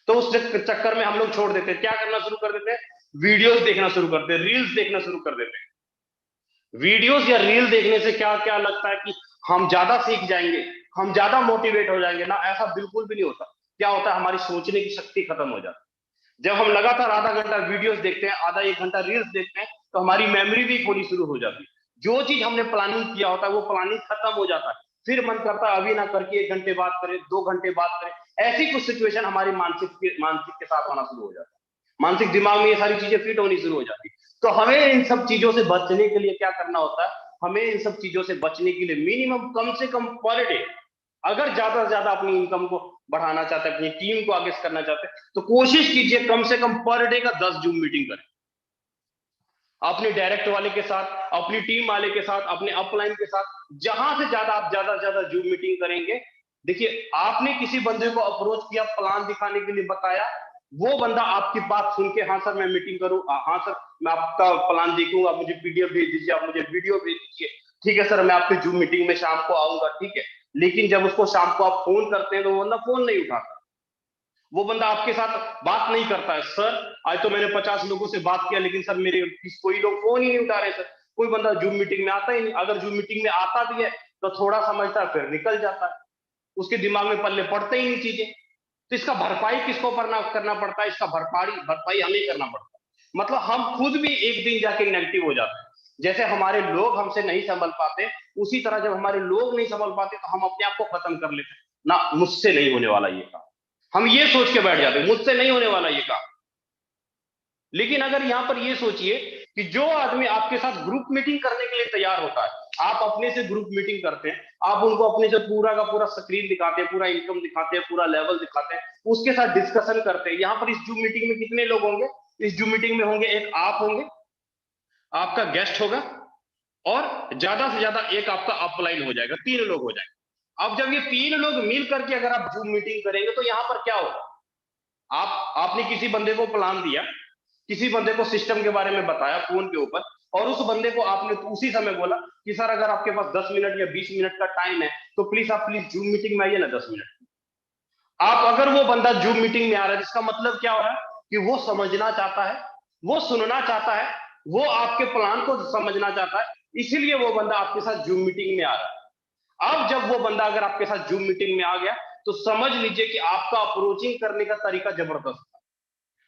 तो उस चक्कर में हम लोग छोड़ देते हैं, क्या करना शुरू कर देते हैं, वीडियोस देखना शुरू करते हैं, रील्स देखना शुरू कर देते हैं। वीडियोस या रील देखने से क्या क्या लगता है कि हम ज्यादा सीख जाएंगे, हम ज्यादा मोटिवेट हो जाएंगे ना, ऐसा बिल्कुल भी नहीं होता। क्या होता है, हमारी सोचने की शक्ति खत्म हो जाती है। जब हम लगातार आधा घंटा वीडियोस देखते हैं, आधा 1 घंटा रील्स देखते हैं, तो हमारी मेमोरी वीक होनी शुरू हो जाती है। जो चीज हमने प्लानिंग किया होता है वो प्लानिंग खत्म हो जाता है, फिर मन करता है अभी ना करके 1 घंटे बात करें, 2 घंटे बात करें। ऐसी कुछ सिचुएशन हमारी मानसिक के साथ होना शुरू हो जाता है, मानसिक दिमाग में ये सारी चीजें फिट होनी शुरू हो जाती है। तो हमें इन सब चीजों से बचने के लिए क्या करना होता है, हमें इन सब चीजों से बचने के लिए मिनिमम कम से कम पर डे, अगर ज्यादा से ज्यादा अपनी इनकम को बढ़ाना चाहते हैं, अपनी टीम को आगे करना चाहते हैं, तो कोशिश कीजिए कम से कम पर डे का 10 जूम मीटिंग करें, अपने डायरेक्ट वाले के साथ, अपनी टीम वाले के साथ, अपने अपलाइन के साथ। जहां से ज्यादा आप ज्यादा से ज्यादा जूम मीटिंग करेंगे, देखिए आपने किसी बंदे को अप्रोच किया, प्लान दिखाने के लिए बताया, वो बंदा आपकी बात सुन के हाँ सर मैं मीटिंग करूं, हाँ सर मैं आपका प्लान देखूंगा, आप मुझे पीडीएफ भेज दीजिए, आप मुझे वीडियो भेज दीजिए, ठीक है सर मैं आपकी जूम मीटिंग में शाम को आऊंगा, ठीक है, लेकिन जब उसको शाम को आप फोन करते हैं तो वो बंदा फोन नहीं उठाता, वो बंदा आपके साथ बात नहीं करता है। सर आज तो मैंने 50 लोगों से बात किया लेकिन सर मेरे कोई लोग फोन ही नहीं उठा रहे सर। कोई बंदा जूम मीटिंग में आता ही नहीं, अगर जूम मीटिंग में आता भी है तो थोड़ा समझता है फिर निकल जाता है, उसके दिमाग में पल्ले पड़ते ही नहीं चीजें। तो इसका भरपाई किसको करना पड़ता है? इसका भरपाई हमें करना पड़ता है। मतलब हम खुद भी एक दिन जाके नेगेटिव हो जाते हैं। जैसे हमारे लोग हमसे नहीं संभल पाते, उसी तरह जब हमारे लोग नहीं संभल पाते तो हम अपने आप को खत्म कर लेते हैं ना, मुझसे नहीं होने वाला ये काम, हम ये सोच के बैठ जाते हैं मुझसे नहीं होने वाला ये काम। लेकिन अगर यहां पर ये सोचिए कि जो आदमी आपके साथ ग्रुप मीटिंग करने के लिए तैयार होता है, आप अपने से ग्रुप मीटिंग करते हैं, आप उनको अपने से पूरा का पूरा स्क्रीन दिखाते हैं, पूरा इनकम दिखाते हैं, पूरा लेवल दिखाते हैं, उसके साथ डिस्कशन करते हैं। यहां पर इस जूम मीटिंग में कितने लोग होंगे? इस जूम मीटिंग में होंगे एक आप होंगे, आपका गेस्ट होगा, और ज्यादा से ज्यादा एक आपका अपलाइन हो जाएगा, 3 लोग हो जाएंगे। अब जब ये 3 लोग मिल करके अगर आप जूम मीटिंग करेंगे तो यहां पर क्या होगा? आपने किसी बंदे को प्लान दिया, किसी बंदे को सिस्टम के बारे में बताया फोन के ऊपर, और उस बंदे को आपने तो उसी समय बोला कि सर अगर आपके पास 10 मिनट या 20 मिनट का टाइम है तो प्लीज जूम मीटिंग में आइए ना 10 मिनट। आप अगर वो बंदा जूम मीटिंग में आ रहा है, इसका मतलब क्या हो रहा है कि वो समझना चाहता है, वो सुनना चाहता है, वो आपके प्लान को समझना चाहता है, इसीलिए वो बंदा आपके साथ जूम मीटिंग में आ रहा है। अब जब वो बंदा अगर आपके साथ जूम मीटिंग में आ गया तो समझ लीजिए कि आपका अप्रोचिंग करने का तरीका जबरदस्त था,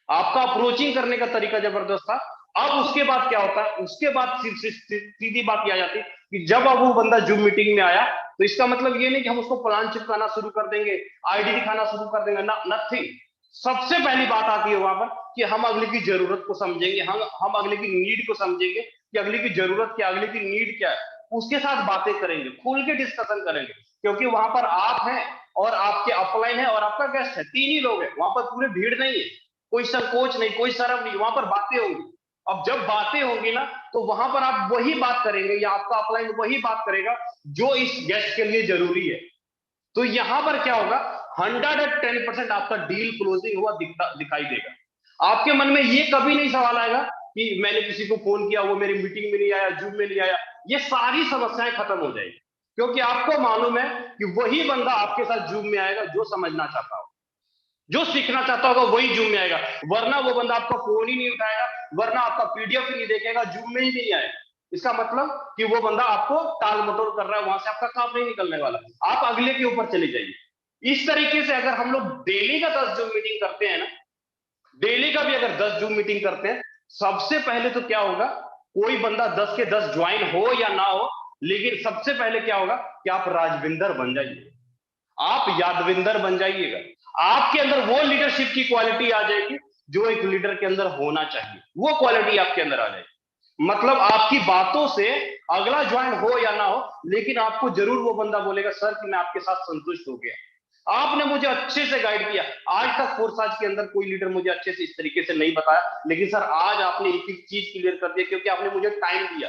आपका अप्रोचिंग करने का तरीका जबरदस्त था। अब उसके बाद क्या होता है? उसके बाद सीधी बात ये आ जाती है कि जब अब वो बंदा जूम मीटिंग में आया तो इसका मतलब ये नहीं कि हम उसको प्लान चिपकाना शुरू कर देंगे, आईडी दिखाना शुरू कर देंगे, ना, नथिंग। सबसे पहली बात आती है वहां पर कि हम अगले की जरूरत को समझेंगे, हम अगले की नीड को समझेंगे कि अगले की जरूरत क्या, अगले की नीड क्या है, उसके साथ बातें करेंगे, खुल के डिस्कशन करेंगे। क्योंकि वहां पर आप हैं और आपके अपलाइन है और आपका गेस्ट है, 3 ही लोग हैं, वहां पर पूरे भीड़ नहीं है, कोई संकोच नहीं, कोई शर्म नहीं, वहां पर बातें होंगी। अब जब बातें होंगी ना तो वहां पर आप वही बात करेंगे या आपका अपलाइन वही बात करेगा जो इस गेस्ट के लिए जरूरी है। तो यहां पर क्या होगा? 110% आपका डील क्लोजिंग हुआ दिखाई देगा। आपके मन में ये कभी नहीं सवाल आएगा कि मैंने किसी को फोन किया, वो मेरी मीटिंग में नहीं आया, जूम में नहीं आया। ये सारी समस्याएं खत्म हो जाएगी, क्योंकि आपको मालूम है कि वही बंदा आपके साथ जूम में आएगा जो समझना चाहता हो, जो सीखना चाहता होगा वही जूम में आएगा। वरना वो बंदा आपका फोन ही नहीं उठाएगा, वरना आपका पीडीएफ ही नहीं देखेगा, जूम में ही नहीं आएगा। इसका मतलब कि वो बंदा आपको टाल मटोल कर रहा है, वहां से आपका काम नहीं निकलने वाला, आप अगले के ऊपर चले जाइए। इस तरीके से अगर हम लोग डेली का 10 जूम मीटिंग करते हैं ना, डेली का भी अगर 10 जूम मीटिंग करते हैं, सबसे पहले तो क्या होगा? कोई बंदा 10 के 10 ज्वाइन हो या ना हो, लेकिन सबसे पहले क्या होगा कि आप राजविंदर बन जाइए, आप यादविंदर बन जाइएगा। आपके अंदर वो लीडरशिप की क्वालिटी आ जाएगी जो एक लीडर के अंदर होना चाहिए, वो क्वालिटी आपके अंदर आ जाएगी। मतलब आपकी बातों से अगला ज्वाइन हो या ना हो, लेकिन आपको जरूर वो बंदा बोलेगा सर कि मैं आपके साथ संतुष्ट हो गया, आपने मुझे अच्छे से गाइड किया। आज तक फोर्साज के अंदर कोई लीडर मुझे अच्छे से इस तरीके से नहीं बताया, लेकिन सर आज आपने एक एक चीज क्लियर कर दिया, क्योंकि आपने मुझे टाइम दिया,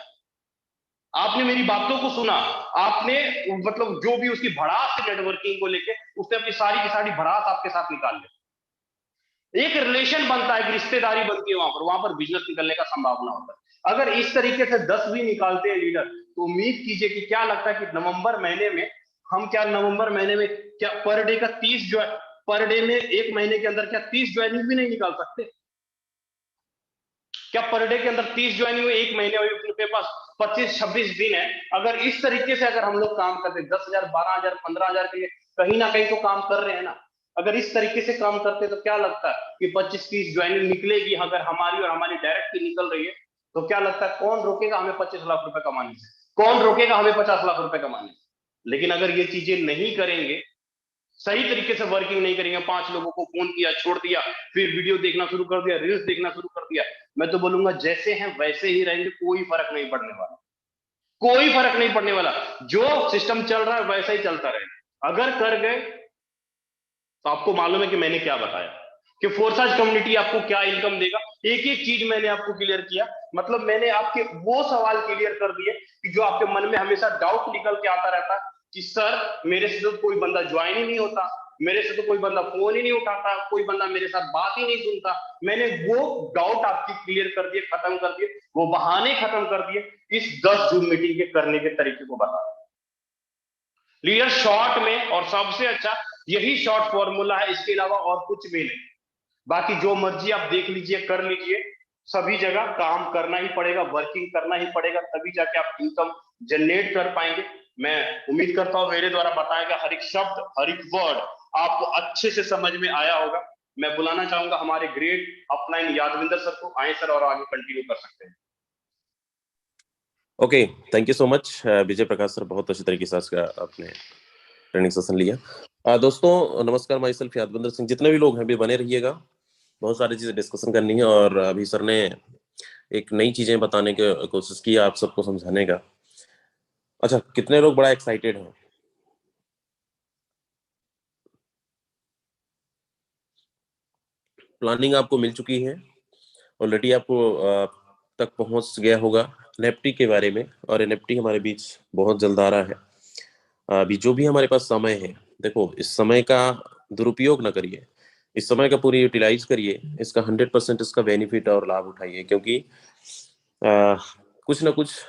आपने मेरी बातों को सुना, आपने मतलब जो भी उसकी भड़ास नेटवर्किंग को लेके उसने अपनी सारी की सारी भड़ास आपके साथ निकाल ली। एक रिलेशन बनता है, एक रिश्तेदारी बनती है, वहां पर बिजनेस निकलने का संभावना होता है। अगर इस तरीके से 10 भी निकालते हैं लीडर, तो उम्मीद कीजिए कि क्या लगता है कि नवंबर महीने में क्या पर डे का 30 जो है, पर डे में एक महीने के अंदर क्या 30 ज्वाइनिंग भी नहीं निकाल सकते? क्या पर डे के अंदर 30 ज्वाइनिंग हुई, एक महीने में उनके पास 25-26 दिन है। अगर इस तरीके से अगर हम लोग काम करते, 10,000, 12,000, 15,000 के लिए कहीं ना कहीं तो काम कर रहे हैं ना, अगर इस तरीके से काम करते तो क्या लगता है कि 25-30 ज्वाइनिंग निकलेगी। अगर हमारी और हमारी डायरेक्ट की निकल रही है तो क्या लगता है कौन रोकेगा हमें 25 लाख रुपए कमाने से, कौन रोकेगा हमें 50 लाख रुपए कमाने से? लेकिन अगर ये चीजें नहीं करेंगे, सही तरीके से वर्किंग नहीं करेंगे, 5 लोगों को फोन किया, छोड़ दिया, फिर वीडियो देखना शुरू कर दिया, रील्स देखना शुरू कर दिया, मैं तो बोलूंगा जैसे हैं वैसे ही रहेंगे, कोई फर्क नहीं पड़ने वाला, कोई फर्क नहीं पड़ने वाला। जो सिस्टम चल रहा है वैसा ही चलता रहेगा। अगर कर गए तो आपको मालूम है कि मैंने क्या बताया कि फोर्साज कम्युनिटी आपको क्या इनकम देगा। एक एक चीज मैंने आपको क्लियर किया, मतलब मैंने आपके वो सवाल क्लियर कर दिए कि जो आपके मन में हमेशा डाउट निकल के आता रहता है कि सर मेरे से तो कोई बंदा ज्वाइन ही नहीं होता, मेरे से तो कोई बंदा फोन ही नहीं उठाता, कोई बंदा मेरे साथ बात ही नहीं सुनता। मैंने वो डाउट आपकी क्लियर कर दिए, खत्म कर दिए, वो बहाने खत्म कर दिए, इस 10 जूम मीटिंग के करने के तरीके को बता। लीडर शॉर्ट में, और सबसे अच्छा यही शॉर्ट फॉर्मूला है, इसके अलावा और कुछ भी नहीं। बाकी जो मर्जी आप देख लीजिए, कर लीजिए, सभी जगह काम करना ही पड़ेगा, वर्किंग करना ही पड़ेगा, तभी जाके आप इनकम जनरेट कर पाएंगे। मैं उम्मीद करता हूं मेरे द्वारा बताया गया हर एक शब्द, हर एक वर्ड आपको अच्छे से समझ में आया होगा। मैं बुलाना चाहूंगा हमारे ग्रेट अपलाइन यादविंदर सर को। आए सर और आगे कंटिन्यू कर सकते हैं। Okay, thank you so much Vijay Prakash sir, बहुत अच्छी तरीके से आज का आपने ट्रेनिंग सेशन लिया। दोस्तों नमस्कार, माई सेल्फ यादविंदर सिंह। जितने भी लोग हैं अभी बने रहिएगा, बहुत सारी चीजें डिस्कशन करनी है। और अभी सर ने एक नई चीजें बताने की कोशिश की आप सबको समझाने का। अच्छा, कितने लोग बड़ा एक्साइटेड हैं? प्लानिंग आपको मिल चुकी है ऑलरेडी, आपको तक पहुंच गया होगा एनएफटी के बारे में। और एनएफटी हमारे बीच बहुत जल्द आ रहा है। अभी जो भी हमारे पास समय है, देखो इस समय का दुरुपयोग ना करिए, इस समय का पूरी यूटिलाइज करिए, इसका 100% इसका बेनिफिट और लाभ उठाइए। क्योंकि कुछ ना कुछ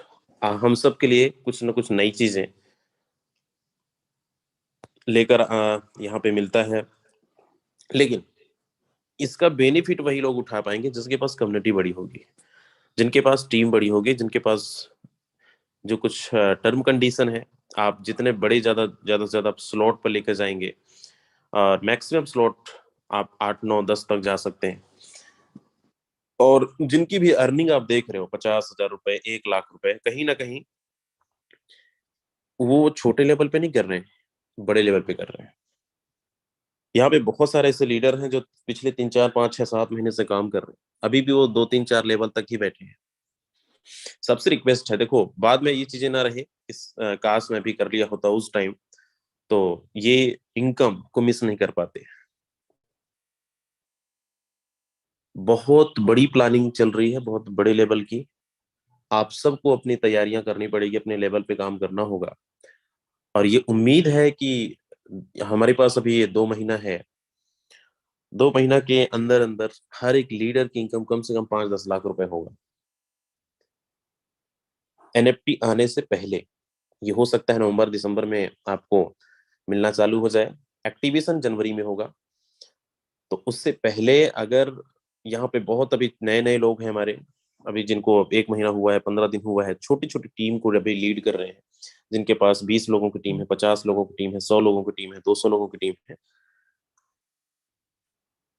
हम सब के लिए कुछ ना कुछ नई चीजें लेकर यहाँ पे मिलता है। लेकिन इसका बेनिफिट वही लोग उठा पाएंगे जिसके पास कम्युनिटी बड़ी होगी, जिनके पास टीम बड़ी होगी, जिनके पास जो कुछ टर्म कंडीशन है। आप जितने बड़े ज्यादा ज्यादा से ज्यादा स्लॉट पर लेकर जाएंगे, और मैक्सिमम स्लॉट आप 8 9 10 तक जा सकते हैं। और जिनकी भी अर्निंग आप देख रहे हो 50,000 रुपए, 1 लाख रुपए, कहीं ना कहीं वो छोटे लेवल पे नहीं कर रहे हैं, बड़े लेवल पे कर रहे हैं। यहाँ पे बहुत सारे ऐसे लीडर हैं जो पिछले 3 4 5 6 7 महीने से काम कर रहे हैं, अभी भी वो 2 3 4 लेवल तक ही बैठे हैं। सबसे रिक्वेस्ट है, देखो बाद में ये चीजें ना रहे, इस काश में भी कर लिया होता उस टाइम, तो ये इनकम को मिस नहीं कर पाते। बहुत बड़ी प्लानिंग चल रही है, बहुत बड़े लेवल की। आप सबको अपनी तैयारियां करनी पड़ेगी, अपने लेवल पे काम करना होगा। और ये उम्मीद है कि हमारे पास अभी ये 2 महीना है, 2 महीना के अंदर अंदर हर एक लीडर की इनकम कम से कम 5-10 लाख रुपए होगा। एनएफटी आने से पहले ये हो सकता है नवंबर दिसंबर में आपको मिलना चालू हो जाए, एक्टिवेशन जनवरी में होगा। तो उससे पहले अगर यहाँ पे बहुत अभी नए नए लोग हैं हमारे, अभी जिनको 1 महीना हुआ है, 15 दिन हुआ है, छोटी छोटी टीम को अभी लीड कर रहे हैं, जिनके पास 20 लोगों की टीम है, 50 लोगों की टीम है, 100 लोगों की टीम है, 200 लोगों की टीम है,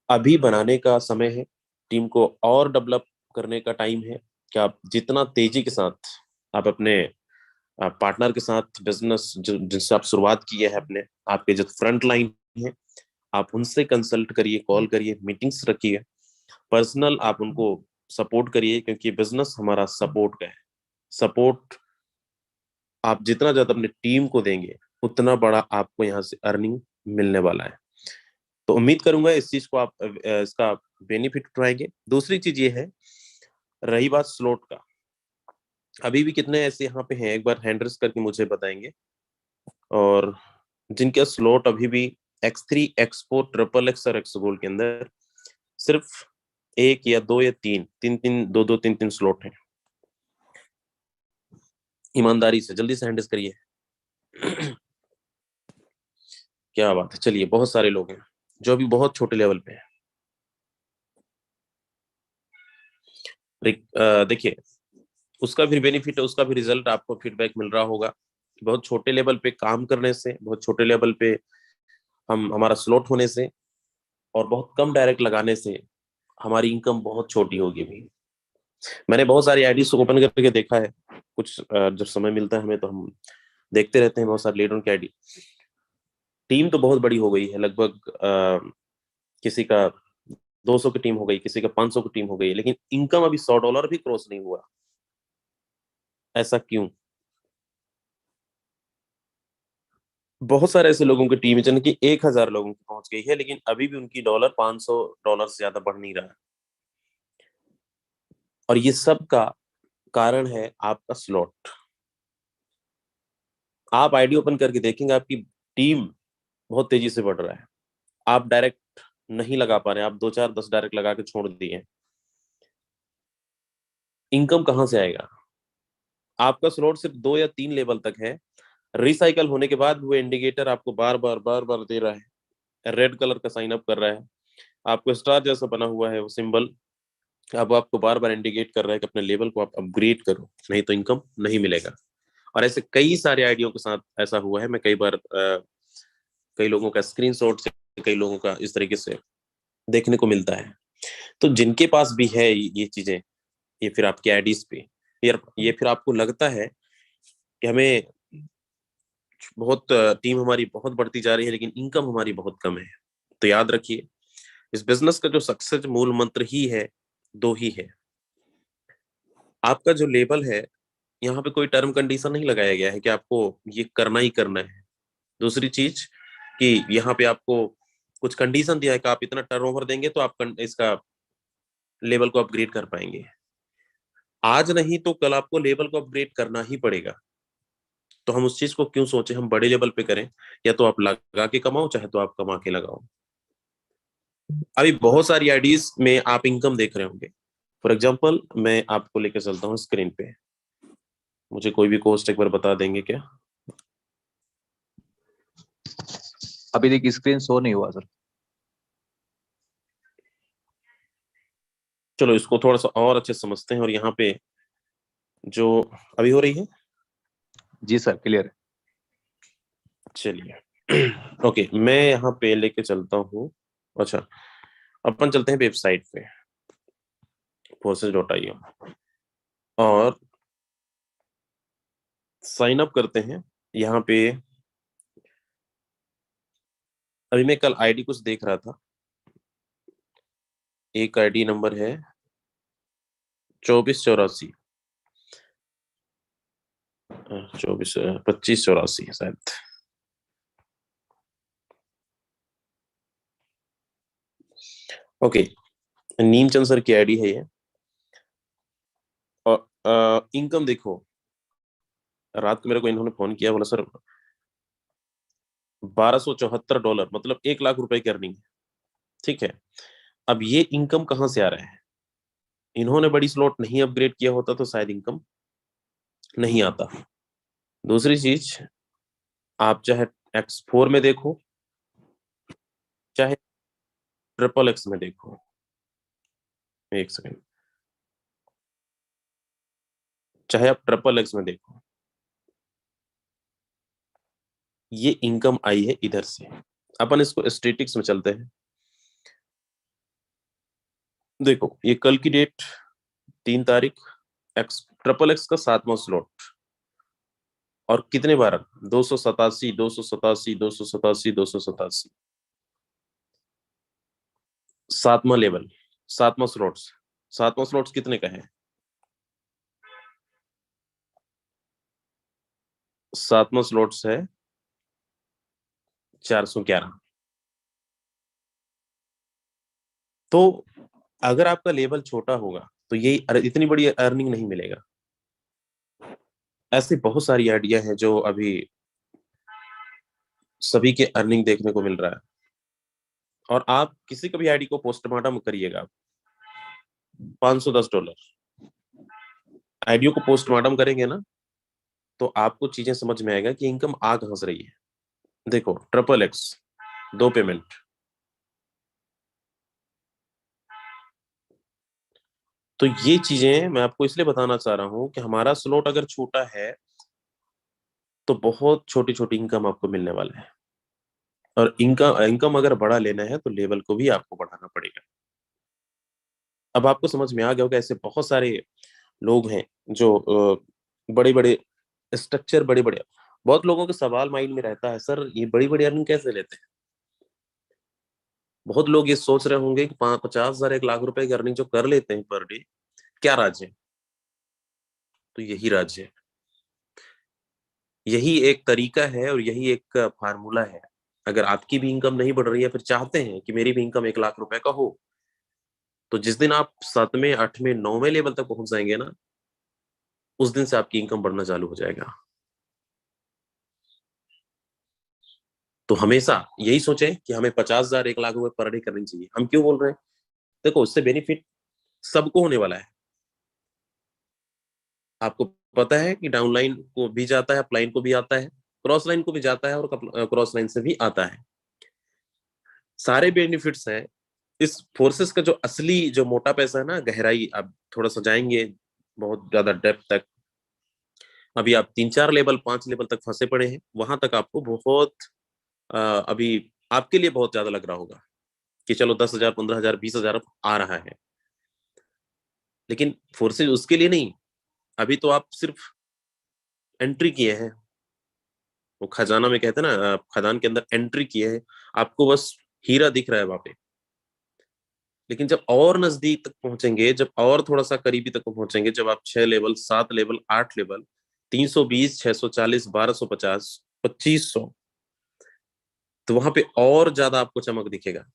अभी बनाने का समय है। टीम को और डेवलप करने का टाइम है कि आप जितना तेजी के साथ आप अपने पार्टनर के साथ बिजनेस जिनसे आप शुरुआत किए है अपने, आपके जो फ्रंट लाइन है, आप उनसे कंसल्ट करिए, कॉल करिए, मीटिंग्स रखिए, पर्सनल आप उनको सपोर्ट करिए। क्योंकि बिजनेस हमारा सपोर्ट का है। सपोर्ट आप जितना ज्यादा अपनी टीम को देंगे, उतना बड़ा आपको यहाँ से अर्निंग मिलने वाला है। तो उम्मीद करूंगा इस चीज को आप इसका बेनिफिट उठाएंगे। दूसरी चीज ये है, रही बात स्लॉट का, अभी भी कितने ऐसे यहाँ पे हैं, एक बार हैंड रेस करके मुझे बताएंगे। और जिनका स्लॉट अभी भी X3 X4 XXX और X गोल्ड के अंदर सिर्फ 1 या 2 या 3 2 3 3 स्लॉट हैं। ईमानदारी से जल्दी से हैंड रेस करिए। क्या बात है, चलिए बहुत सारे लोग हैं जो अभी बहुत छोटे लेवल पे हैं। देखिए उसका भी बेनिफिट है, उसका भी रिजल्ट आपको फीडबैक मिल रहा होगा। बहुत छोटे लेवल पे काम करने से, बहुत छोटे लेवल पे हमारा स्लॉट होने से, और बहुत कम डायरेक्ट लगाने से हमारी इनकम बहुत छोटी होगी। भी मैंने बहुत सारी आईडीज ओपन करके देखा है, कुछ जब समय मिलता है हमें तो हम देखते रहते हैं बहुत सारे लीडरों की आईडी। टीम तो बहुत बड़ी हो गई है, लगभग किसी का 200 की टीम हो गई, किसी का 500 की टीम हो गई, लेकिन इनकम अभी $100 भी क्रॉस नहीं हुआ। ऐसा क्यों? बहुत सारे ऐसे लोगों की टीम है जिनकी 1000 लोगों की पहुंच गई है, लेकिन अभी भी उनकी डॉलर $500 से ज्यादा बढ़ नहीं रहा। और ये सब का कारण है आपका स्लॉट। आप आईडी ओपन करके देखेंगे, आपकी टीम बहुत तेजी से बढ़ रहा है, आप डायरेक्ट नहीं लगा पा रहे, आप 2 4 10 डायरेक्ट लगा के छोड़ दिए। इनकम कहां से आएगा? आपका स्लॉट सिर्फ 2 या 3 लेवल तक है, रिसाइकल होने के बाद वो इंडिकेटर आपको बार बार दे रहा है, रेड कलर का साइन अप कर रहा है, आपको स्टार जैसा बना हुआ है वो सिंबल, अब आपको बार बार इंडिकेट कर रहा है कि अपने लेवल को आप अपग्रेड करो, नहीं तो इनकम नहीं मिलेगा। और ऐसे कई सारे आइडियो के साथ ऐसा हुआ है। मैं कई बार कई लोगों का स्क्रीनशॉट से, कई लोगों का इस तरीके से देखने को मिलता है। तो जिनके पास भी है ये चीजें, ये फिर आपके आईडीज पे, ये फिर आपको लगता है कि हमें बहुत टीम हमारी बहुत बढ़ती जा रही है लेकिन इनकम हमारी बहुत कम है, तो याद रखिए इस बिजनेस का जो सक्सेस मूल मंत्र ही है, दो ही है। आपका जो लेवल है, यहाँ पे कोई टर्म कंडीशन नहीं लगाया गया है कि आपको ये करना ही करना है। दूसरी चीज कि यहाँ पे आपको कुछ कंडीशन दिया है कि आप इतना टर्नओवर देंगे तो आप इसका लेवल को अपग्रेड कर पाएंगे। आज नहीं तो कल आपको लेवल को अपग्रेड करना ही पड़ेगा। तो हम उस चीज को क्यों सोचे, हम बड़े लेवल पे करें, या तो आप लगा के कमाओ चाहे तो आप कमा के लगाओ। अभी बहुत सारी आईडीज में आप इनकम देख रहे होंगे। फॉर एग्जाम्पल मैं आपको लेकर चलता हूँ स्क्रीन पे, मुझे कोई भी कोस्ट एक बार बता देंगे क्या? अभी देखिए स्क्रीन शो नहीं हुआ सर। चलो इसको थोड़ा सा और अच्छे से समझते हैं। और यहाँ पे जो अभी हो रही है, जी सर क्लियर है। चलिए ओके, मैं यहाँ पे लेके चलता हूँ। अच्छा, अपन चलते हैं वेबसाइट पे forces.io और साइन अप करते हैं। यहाँ पे अभी मैं कल आईडी कुछ देख रहा था, एक आईडी नंबर है 2484, 2584 शायद। ओके, नीमचंद सर की आईडी है ये। और इनकम देखो, रात को मेरे को इन्होंने फोन किया, बोला सर $1274 मतलब 1 लाख रुपए की अर्निंग है। ठीक है, अब ये इनकम कहाँ से आ रहा है? इन्होंने बड़ी स्लॉट नहीं अपग्रेड किया होता तो शायद इनकम नहीं आता। दूसरी चीज, आप चाहे X4 में देखो चाहे XXX में देखो, एक सेकंड, चाहे आप XXX में देखो, ये इनकम आई है इधर से। अपन इसको स्टेटिक्स में चलते हैं। देखो ये कल की डेट 3 तारीख, XXX का 7वां स्लॉट, और कितने बार? 287, 287, 287, 287, 7वां लेवल, 7वां स्लॉट्स। 7वां स्लॉट्स कितने का है? 7वां स्लॉट्स है 411। तो अगर आपका लेवल छोटा होगा तो ये इतनी बड़ी अर्निंग नहीं मिलेगा। ऐसे बहुत सारी आइडिया है जो अभी सभी के अर्निंग देखने को मिल रहा है। और आप किसी का भी आईडी को पोस्टमार्टम करिएगा, $510 आईडियो को पोस्टमार्टम करेंगे ना, तो आपको चीजें समझ में आएगा कि इनकम आ कहां से रही है। देखो XXX 2 पेमेंट, तो ये चीजें मैं आपको इसलिए बताना चाह रहा हूं कि हमारा स्लॉट अगर छोटा है तो बहुत छोटी छोटी इनकम आपको मिलने वाला है। और इनकम अगर बड़ा लेना है तो लेवल को भी आपको बढ़ाना पड़ेगा। अब आपको समझ में आ गया होगा, ऐसे बहुत सारे लोग हैं जो बड़े बड़े स्ट्रक्चर, बड़े बड़े, बहुत लोगों के सवाल माइंड में रहता है, सर ये बड़ी बड़ी अर्निंग कैसे लेते हैं? बहुत लोग ये सोच रहे होंगे कि 50,000 1 लाख रुपए की अर्निंग जो कर लेते हैं पर डे, क्या राज है? तो यही राज है, यही एक तरीका है और यही एक फार्मूला है। अगर आपकी भी इनकम नहीं बढ़ रही है, फिर चाहते हैं कि मेरी भी इनकम 1 लाख रुपए का हो, तो जिस दिन आप 7वें 8वें 9वें लेवल तक पहुंच जाएंगे ना, उस दिन से आपकी इनकम बढ़ना चालू हो जाएगा। तो हमेशा यही सोचें कि हमें 50,000 1 लाख रुपए पर डे करनी चाहिए। हम क्यों बोल रहे हैं? देखो उससे बेनिफिट सबको होने वाला है। आपको पता है कि डाउनलाइन को भी जाता है, अपलाइन को भी आता है, क्रॉस लाइन को भी जाता है और क्रॉस लाइन से भी आता है। सारे बेनिफिट्स हैं। इस फोर्सेस का जो असली जो मोटा पैसा है ना, गहराई, आप थोड़ा सा जाएंगे बहुत ज्यादा डेप्थ तक, अभी आप 3-4 लेवल 5 लेवल तक फंसे पड़े हैं, वहां तक आपको बहुत अभी आपके लिए बहुत ज्यादा लग रहा होगा कि चलो 10,000 15,000 20,000 आ रहा है, लेकिन फोर्सेज उसके लिए नहीं। अभी तो आप सिर्फ एंट्री किए हैं, वो खजाना में कहते हैं ना, खदान के अंदर एंट्री किए हैं, आपको बस हीरा दिख रहा है वहां पे। लेकिन जब और नजदीक तक पहुंचेंगे, जब और थोड़ा सा करीबी तक पहुंचेंगे, जब आप 6 लेवल 7 लेवल 8 लेवल 320 640 1250 2500, तो वहां पे और ज्यादा आपको चमक दिखेगा।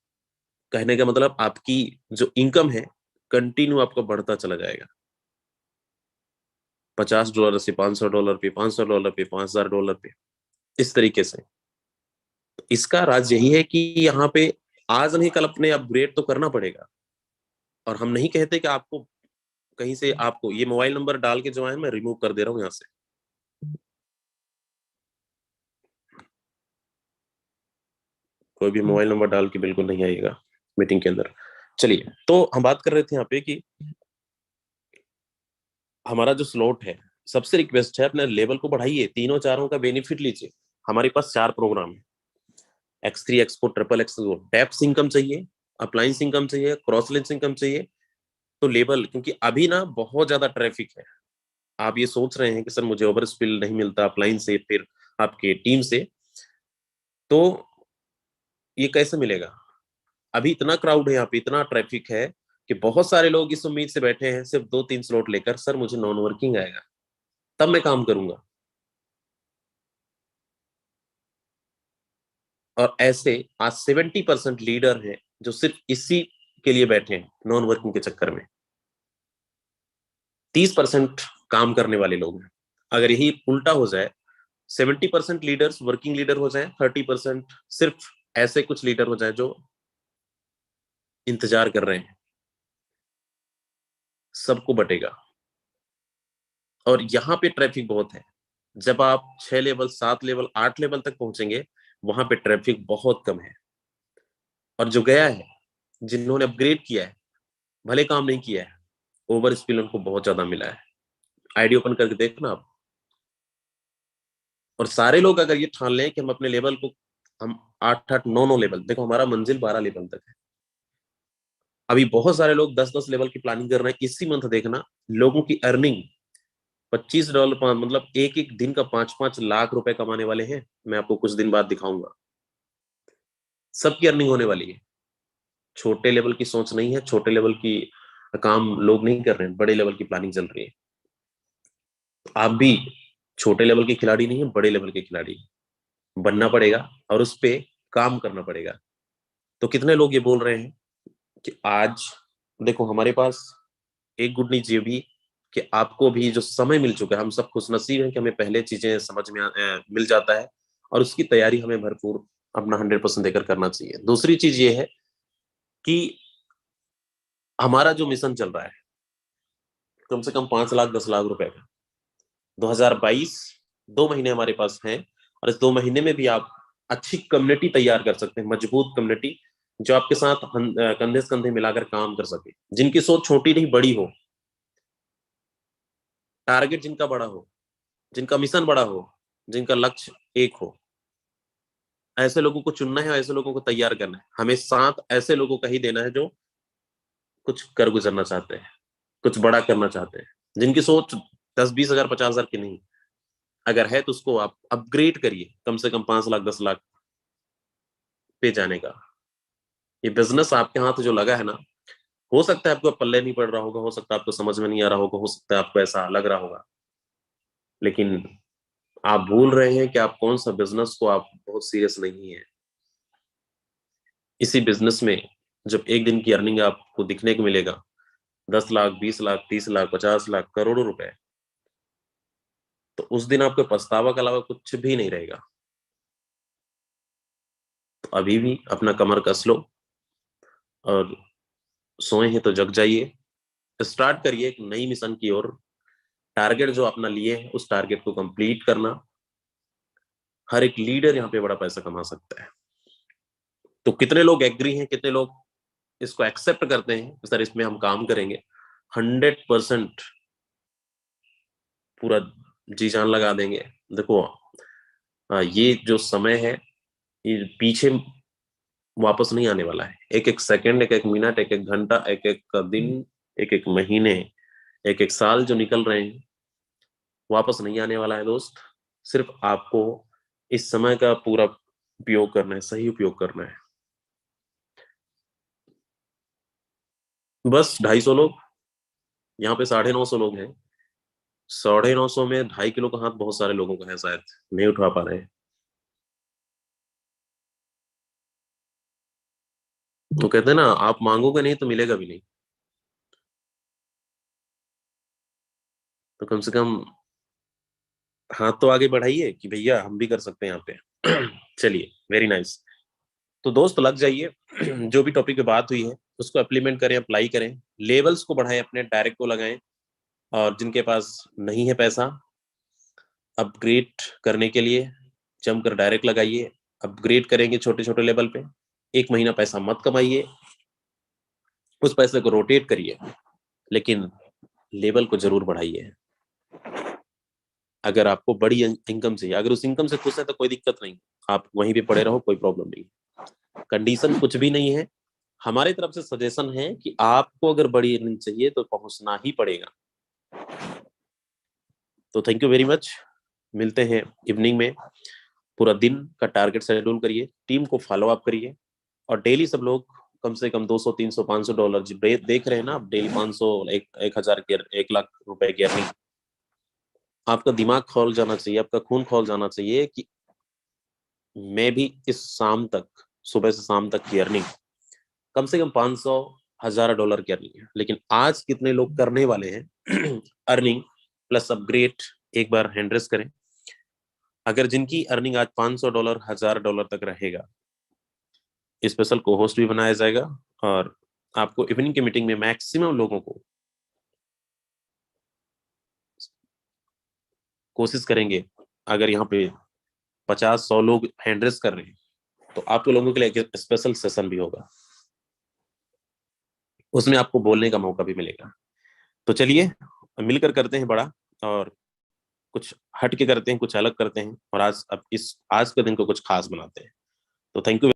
कहने का मतलब आपकी जो इनकम है कंटिन्यू आपका बढ़ता चला जाएगा। $50 से $500 पे, $500 पे, $5,000 पे, इस तरीके से। इसका राज यही है कि यहाँ पे आज नहीं कल अपने अपग्रेड तो करना पड़ेगा। और हम नहीं कहते कि आपको कहीं से, आपको ये मोबाइल नंबर डाल के जो है मैं रिमूव कर दे रहा हूँ यहाँ से, कोई भी मोबाइल नंबर डाल के बिल्कुल नहीं आइएगा मीटिंग के अंदर। चलिए, तो हम बात कर रहे थे यहाँ पे कि हमारा जो स्लॉट है, सबसे रिक्वेस्ट है अपने लेवल को बढ़ाइए, तीनों चारों का बेनिफिट लीजिए। हमारे पास 4 प्रोग्राम है, X3 X4 triple X, depth income चाहिए, अप्लायंस इनकम चाहिए, क्रॉस लेंस इनकम चाहिए, तो लेवल, क्योंकि अभी ना बहुत ज्यादा ट्रैफिक है। आप ये सोच रहे हैं कि सर मुझे ओवर स्पिल नहीं मिलता अपलाइन से, फिर आपके टीम से, तो ये कैसे मिलेगा? अभी इतना क्राउड है यहाँ पे, इतना ट्रैफिक है कि बहुत सारे लोग इस उम्मीद से बैठे हैं सिर्फ 2-3 स्लॉट लेकर, सर मुझे नॉन वर्किंग आएगा तब मैं काम करूंगा। और ऐसे आज 70% लीडर हैं जो सिर्फ इसी के लिए बैठे हैं, नॉन वर्किंग के चक्कर में। 30% काम करने वाले लोग हैं। अगर यही उल्टा हो जाए, 70% लीडर्स वर्किंग लीडर हो जाए, 30% सिर्फ ऐसे कुछ लीडर हो जाए जो इंतजार कर रहे हैं, सबको बटेगा। और यहाँ पे ट्रैफिक बहुत है। जब आप 6 लेवल 7 लेवल 8 लेवल तक पहुंचेंगे, वहां पे ट्रैफिक बहुत कम है। और जो गया है, जिन्होंने अपग्रेड किया है, भले काम नहीं किया है, ओवर स्पिल उनको बहुत ज्यादा मिला है। आईडी ओपन करके देखना आप। और सारे लोग अगर ये ठान लें कि हम अपने लेवल को, हम 8-8 9-9 लेवल, देखो हमारा मंजिल 12 लेवल तक है। अभी बहुत सारे लोग 10-10 लेवल की प्लानिंग कर रहे हैं। इसी मंथ देखना, लोगों की अर्निंग $25, मतलब एक एक दिन का 5-5 लाख रुपए कमाने वाले हैं। मैं आपको कुछ दिन बाद दिखाऊंगा, सबकी अर्निंग होने वाली है। छोटे लेवल की सोच नहीं है, छोटे लेवल की काम लोग नहीं कर रहे हैं, बड़े लेवल की प्लानिंग चल रही है। आप भी छोटे लेवल के खिलाड़ी नहीं है, बड़े लेवल के खिलाड़ी बनना पड़ेगा और उस पे काम करना पड़ेगा। तो कितने लोग ये बोल रहे हैं कि आज देखो हमारे पास एक गुड न्यूज ये भी कि आपको भी जो समय मिल चुका है, हम सब खुशनसीब हैं कि हमें पहले चीजें समझ में मिल जाता है और उसकी तैयारी हमें भरपूर अपना 100% देकर करना चाहिए। दूसरी चीज ये है कि हमारा जो मिशन चल रहा है, कम से कम 5 लाख 10 लाख रुपए का 2022, 2 महीने हमारे पास हैं। और इस 2 महीने में भी आप अच्छी कम्युनिटी तैयार कर सकते हैं, मजबूत कम्युनिटी जो आपके साथ कंधे से कंधे मिलाकर काम कर सके, जिनकी सोच छोटी नहीं बड़ी हो, टारगेट जिनका बड़ा हो, जिनका मिशन बड़ा हो, जिनका लक्ष्य एक हो। ऐसे लोगों को चुनना है, ऐसे लोगों को तैयार करना है। हमें साथ ऐसे लोगों का ही देना है जो कुछ कर गुजरना चाहते हैं, कुछ बड़ा करना चाहते हैं, जिनकी सोच 10-20 हजार 50 हजार की नहीं, अगर है तो उसको आप अपग्रेड करिए, कम से कम 5 लाख 10 लाख पे जाने का। ये बिजनेस आपके हाथ जो लगा है ना, हो सकता है आपको पल्ले नहीं पड़ रहा होगा, हो सकता है आपको समझ में नहीं आ रहा होगा, हो सकता है आपको ऐसा लग रहा होगा, लेकिन आप भूल रहे हैं कि आप कौन सा बिजनेस को आप बहुत सीरियस नहीं है। इसी बिजनेस में जब एक दिन की अर्निंग आपको दिखने को मिलेगा 10 लाख 20 लाख 30 लाख 50 लाख करोड़ों रुपए, तो उस दिन आपको पछतावा के अलावा कुछ भी नहीं रहेगा। तो अभी भी अपना कमर कस लो और सोए हैं तो जग जाइए, स्टार्ट करिए एक नई मिशन की ओर। टारगेट जो अपना लिए है उस टारगेट को कंप्लीट करना, हर एक लीडर यहाँ पे बड़ा पैसा कमा सकता है। तो कितने लोग एग्री हैं, कितने लोग इसको एक्सेप्ट करते हैं सर इसमें हम काम करेंगे? 100% पूरा जी जान लगा देंगे। देखो ये जो समय है ये पीछे वापस नहीं आने वाला है। एक एक सेकंड, एक एक मिनट, एक एक घंटा, एक एक दिन, एक एक महीने, एक एक साल जो निकल रहे हैं वापस नहीं आने वाला है दोस्त। सिर्फ आपको इस समय का पूरा उपयोग करना है, सही उपयोग करना है। बस 250 लोग, यहाँ पे 950 लोग हैं। 950 में 2.5 किलो का हाथ बहुत सारे लोगों का है, शायद नहीं उठा पा रहे हैं। तो कहते हैं ना, आप मांगोगे नहीं तो मिलेगा भी नहीं। तो कम से कम हाथ तो आगे बढ़ाइए कि भैया हम भी कर सकते हैं यहाँ पे। चलिए, वेरी नाइस। तो दोस्त लग जाइए, जो भी टॉपिक पे बात हुई है उसको इम्प्लीमेंट करें, अप्लाई करें, लेवल्स को बढ़ाएं, अपने डायरेक्ट को लगाएं, और जिनके पास नहीं है पैसा अपग्रेड करने के लिए जमकर डायरेक्ट लगाइए। अपग्रेड करेंगे छोटे छोटे लेवल पे। 1 महीना पैसा मत कमाइए, उस पैसे को रोटेट करिए, लेकिन लेवल को जरूर बढ़ाइए। अगर आपको बड़ी इनकम चाहिए, अगर उस इनकम से खुश है तो कोई दिक्कत नहीं, आप वहीं पे पड़े रहो, कोई प्रॉब्लम नहीं। कंडीशन कुछ भी नहीं है, हमारी तरफ से सजेशन है कि आपको अगर बड़ी अर्निंग चाहिए तो पहुंचना ही पड़ेगा। तो थैंक यू वेरी मच। मिलते हैं इवनिंग में। पूरा दिन का टारगेट शेड्यूल करिए, टीम को फॉलो अप करिए, और डेली सब लोग कम से कम 200, 300, $500 देख रहे हैं ना आप, डेली 500, 1000 की, 1 लाख रुपए की अर्निंग। आपका दिमाग खोल जाना चाहिए, आपका खून खोल जाना चाहिए कि मैं भी इस शाम तक, सुबह से शाम तक की अर्निंग कम से कम 500, $1000 की अर्निंग है। लेकिन आज कितने लोग करने वाले हैं अर्निंग प्लस अपग्रेड? एक बार हैंड रेस करें। अगर जिनकी अर्निंग आज $500, $1000 तक रहेगा, स्पेशल को होस्ट भी बनाया जाएगा, और आपको इवनिंग की मीटिंग में मैक्सिमम लोगों को कोशिश करेंगे। अगर यहाँ पे 50-100 लोग हैंड रेस कर रहे हैं तो आपके लोगों के लिए एक स्पेशल सेशन भी होगा, उसमें आपको बोलने का मौका भी मिलेगा। तो चलिए मिलकर करते हैं बड़ा, और कुछ हट के करते हैं, कुछ अलग करते हैं, और आज के दिन को कुछ खास बनाते हैं। तो थैंक यू।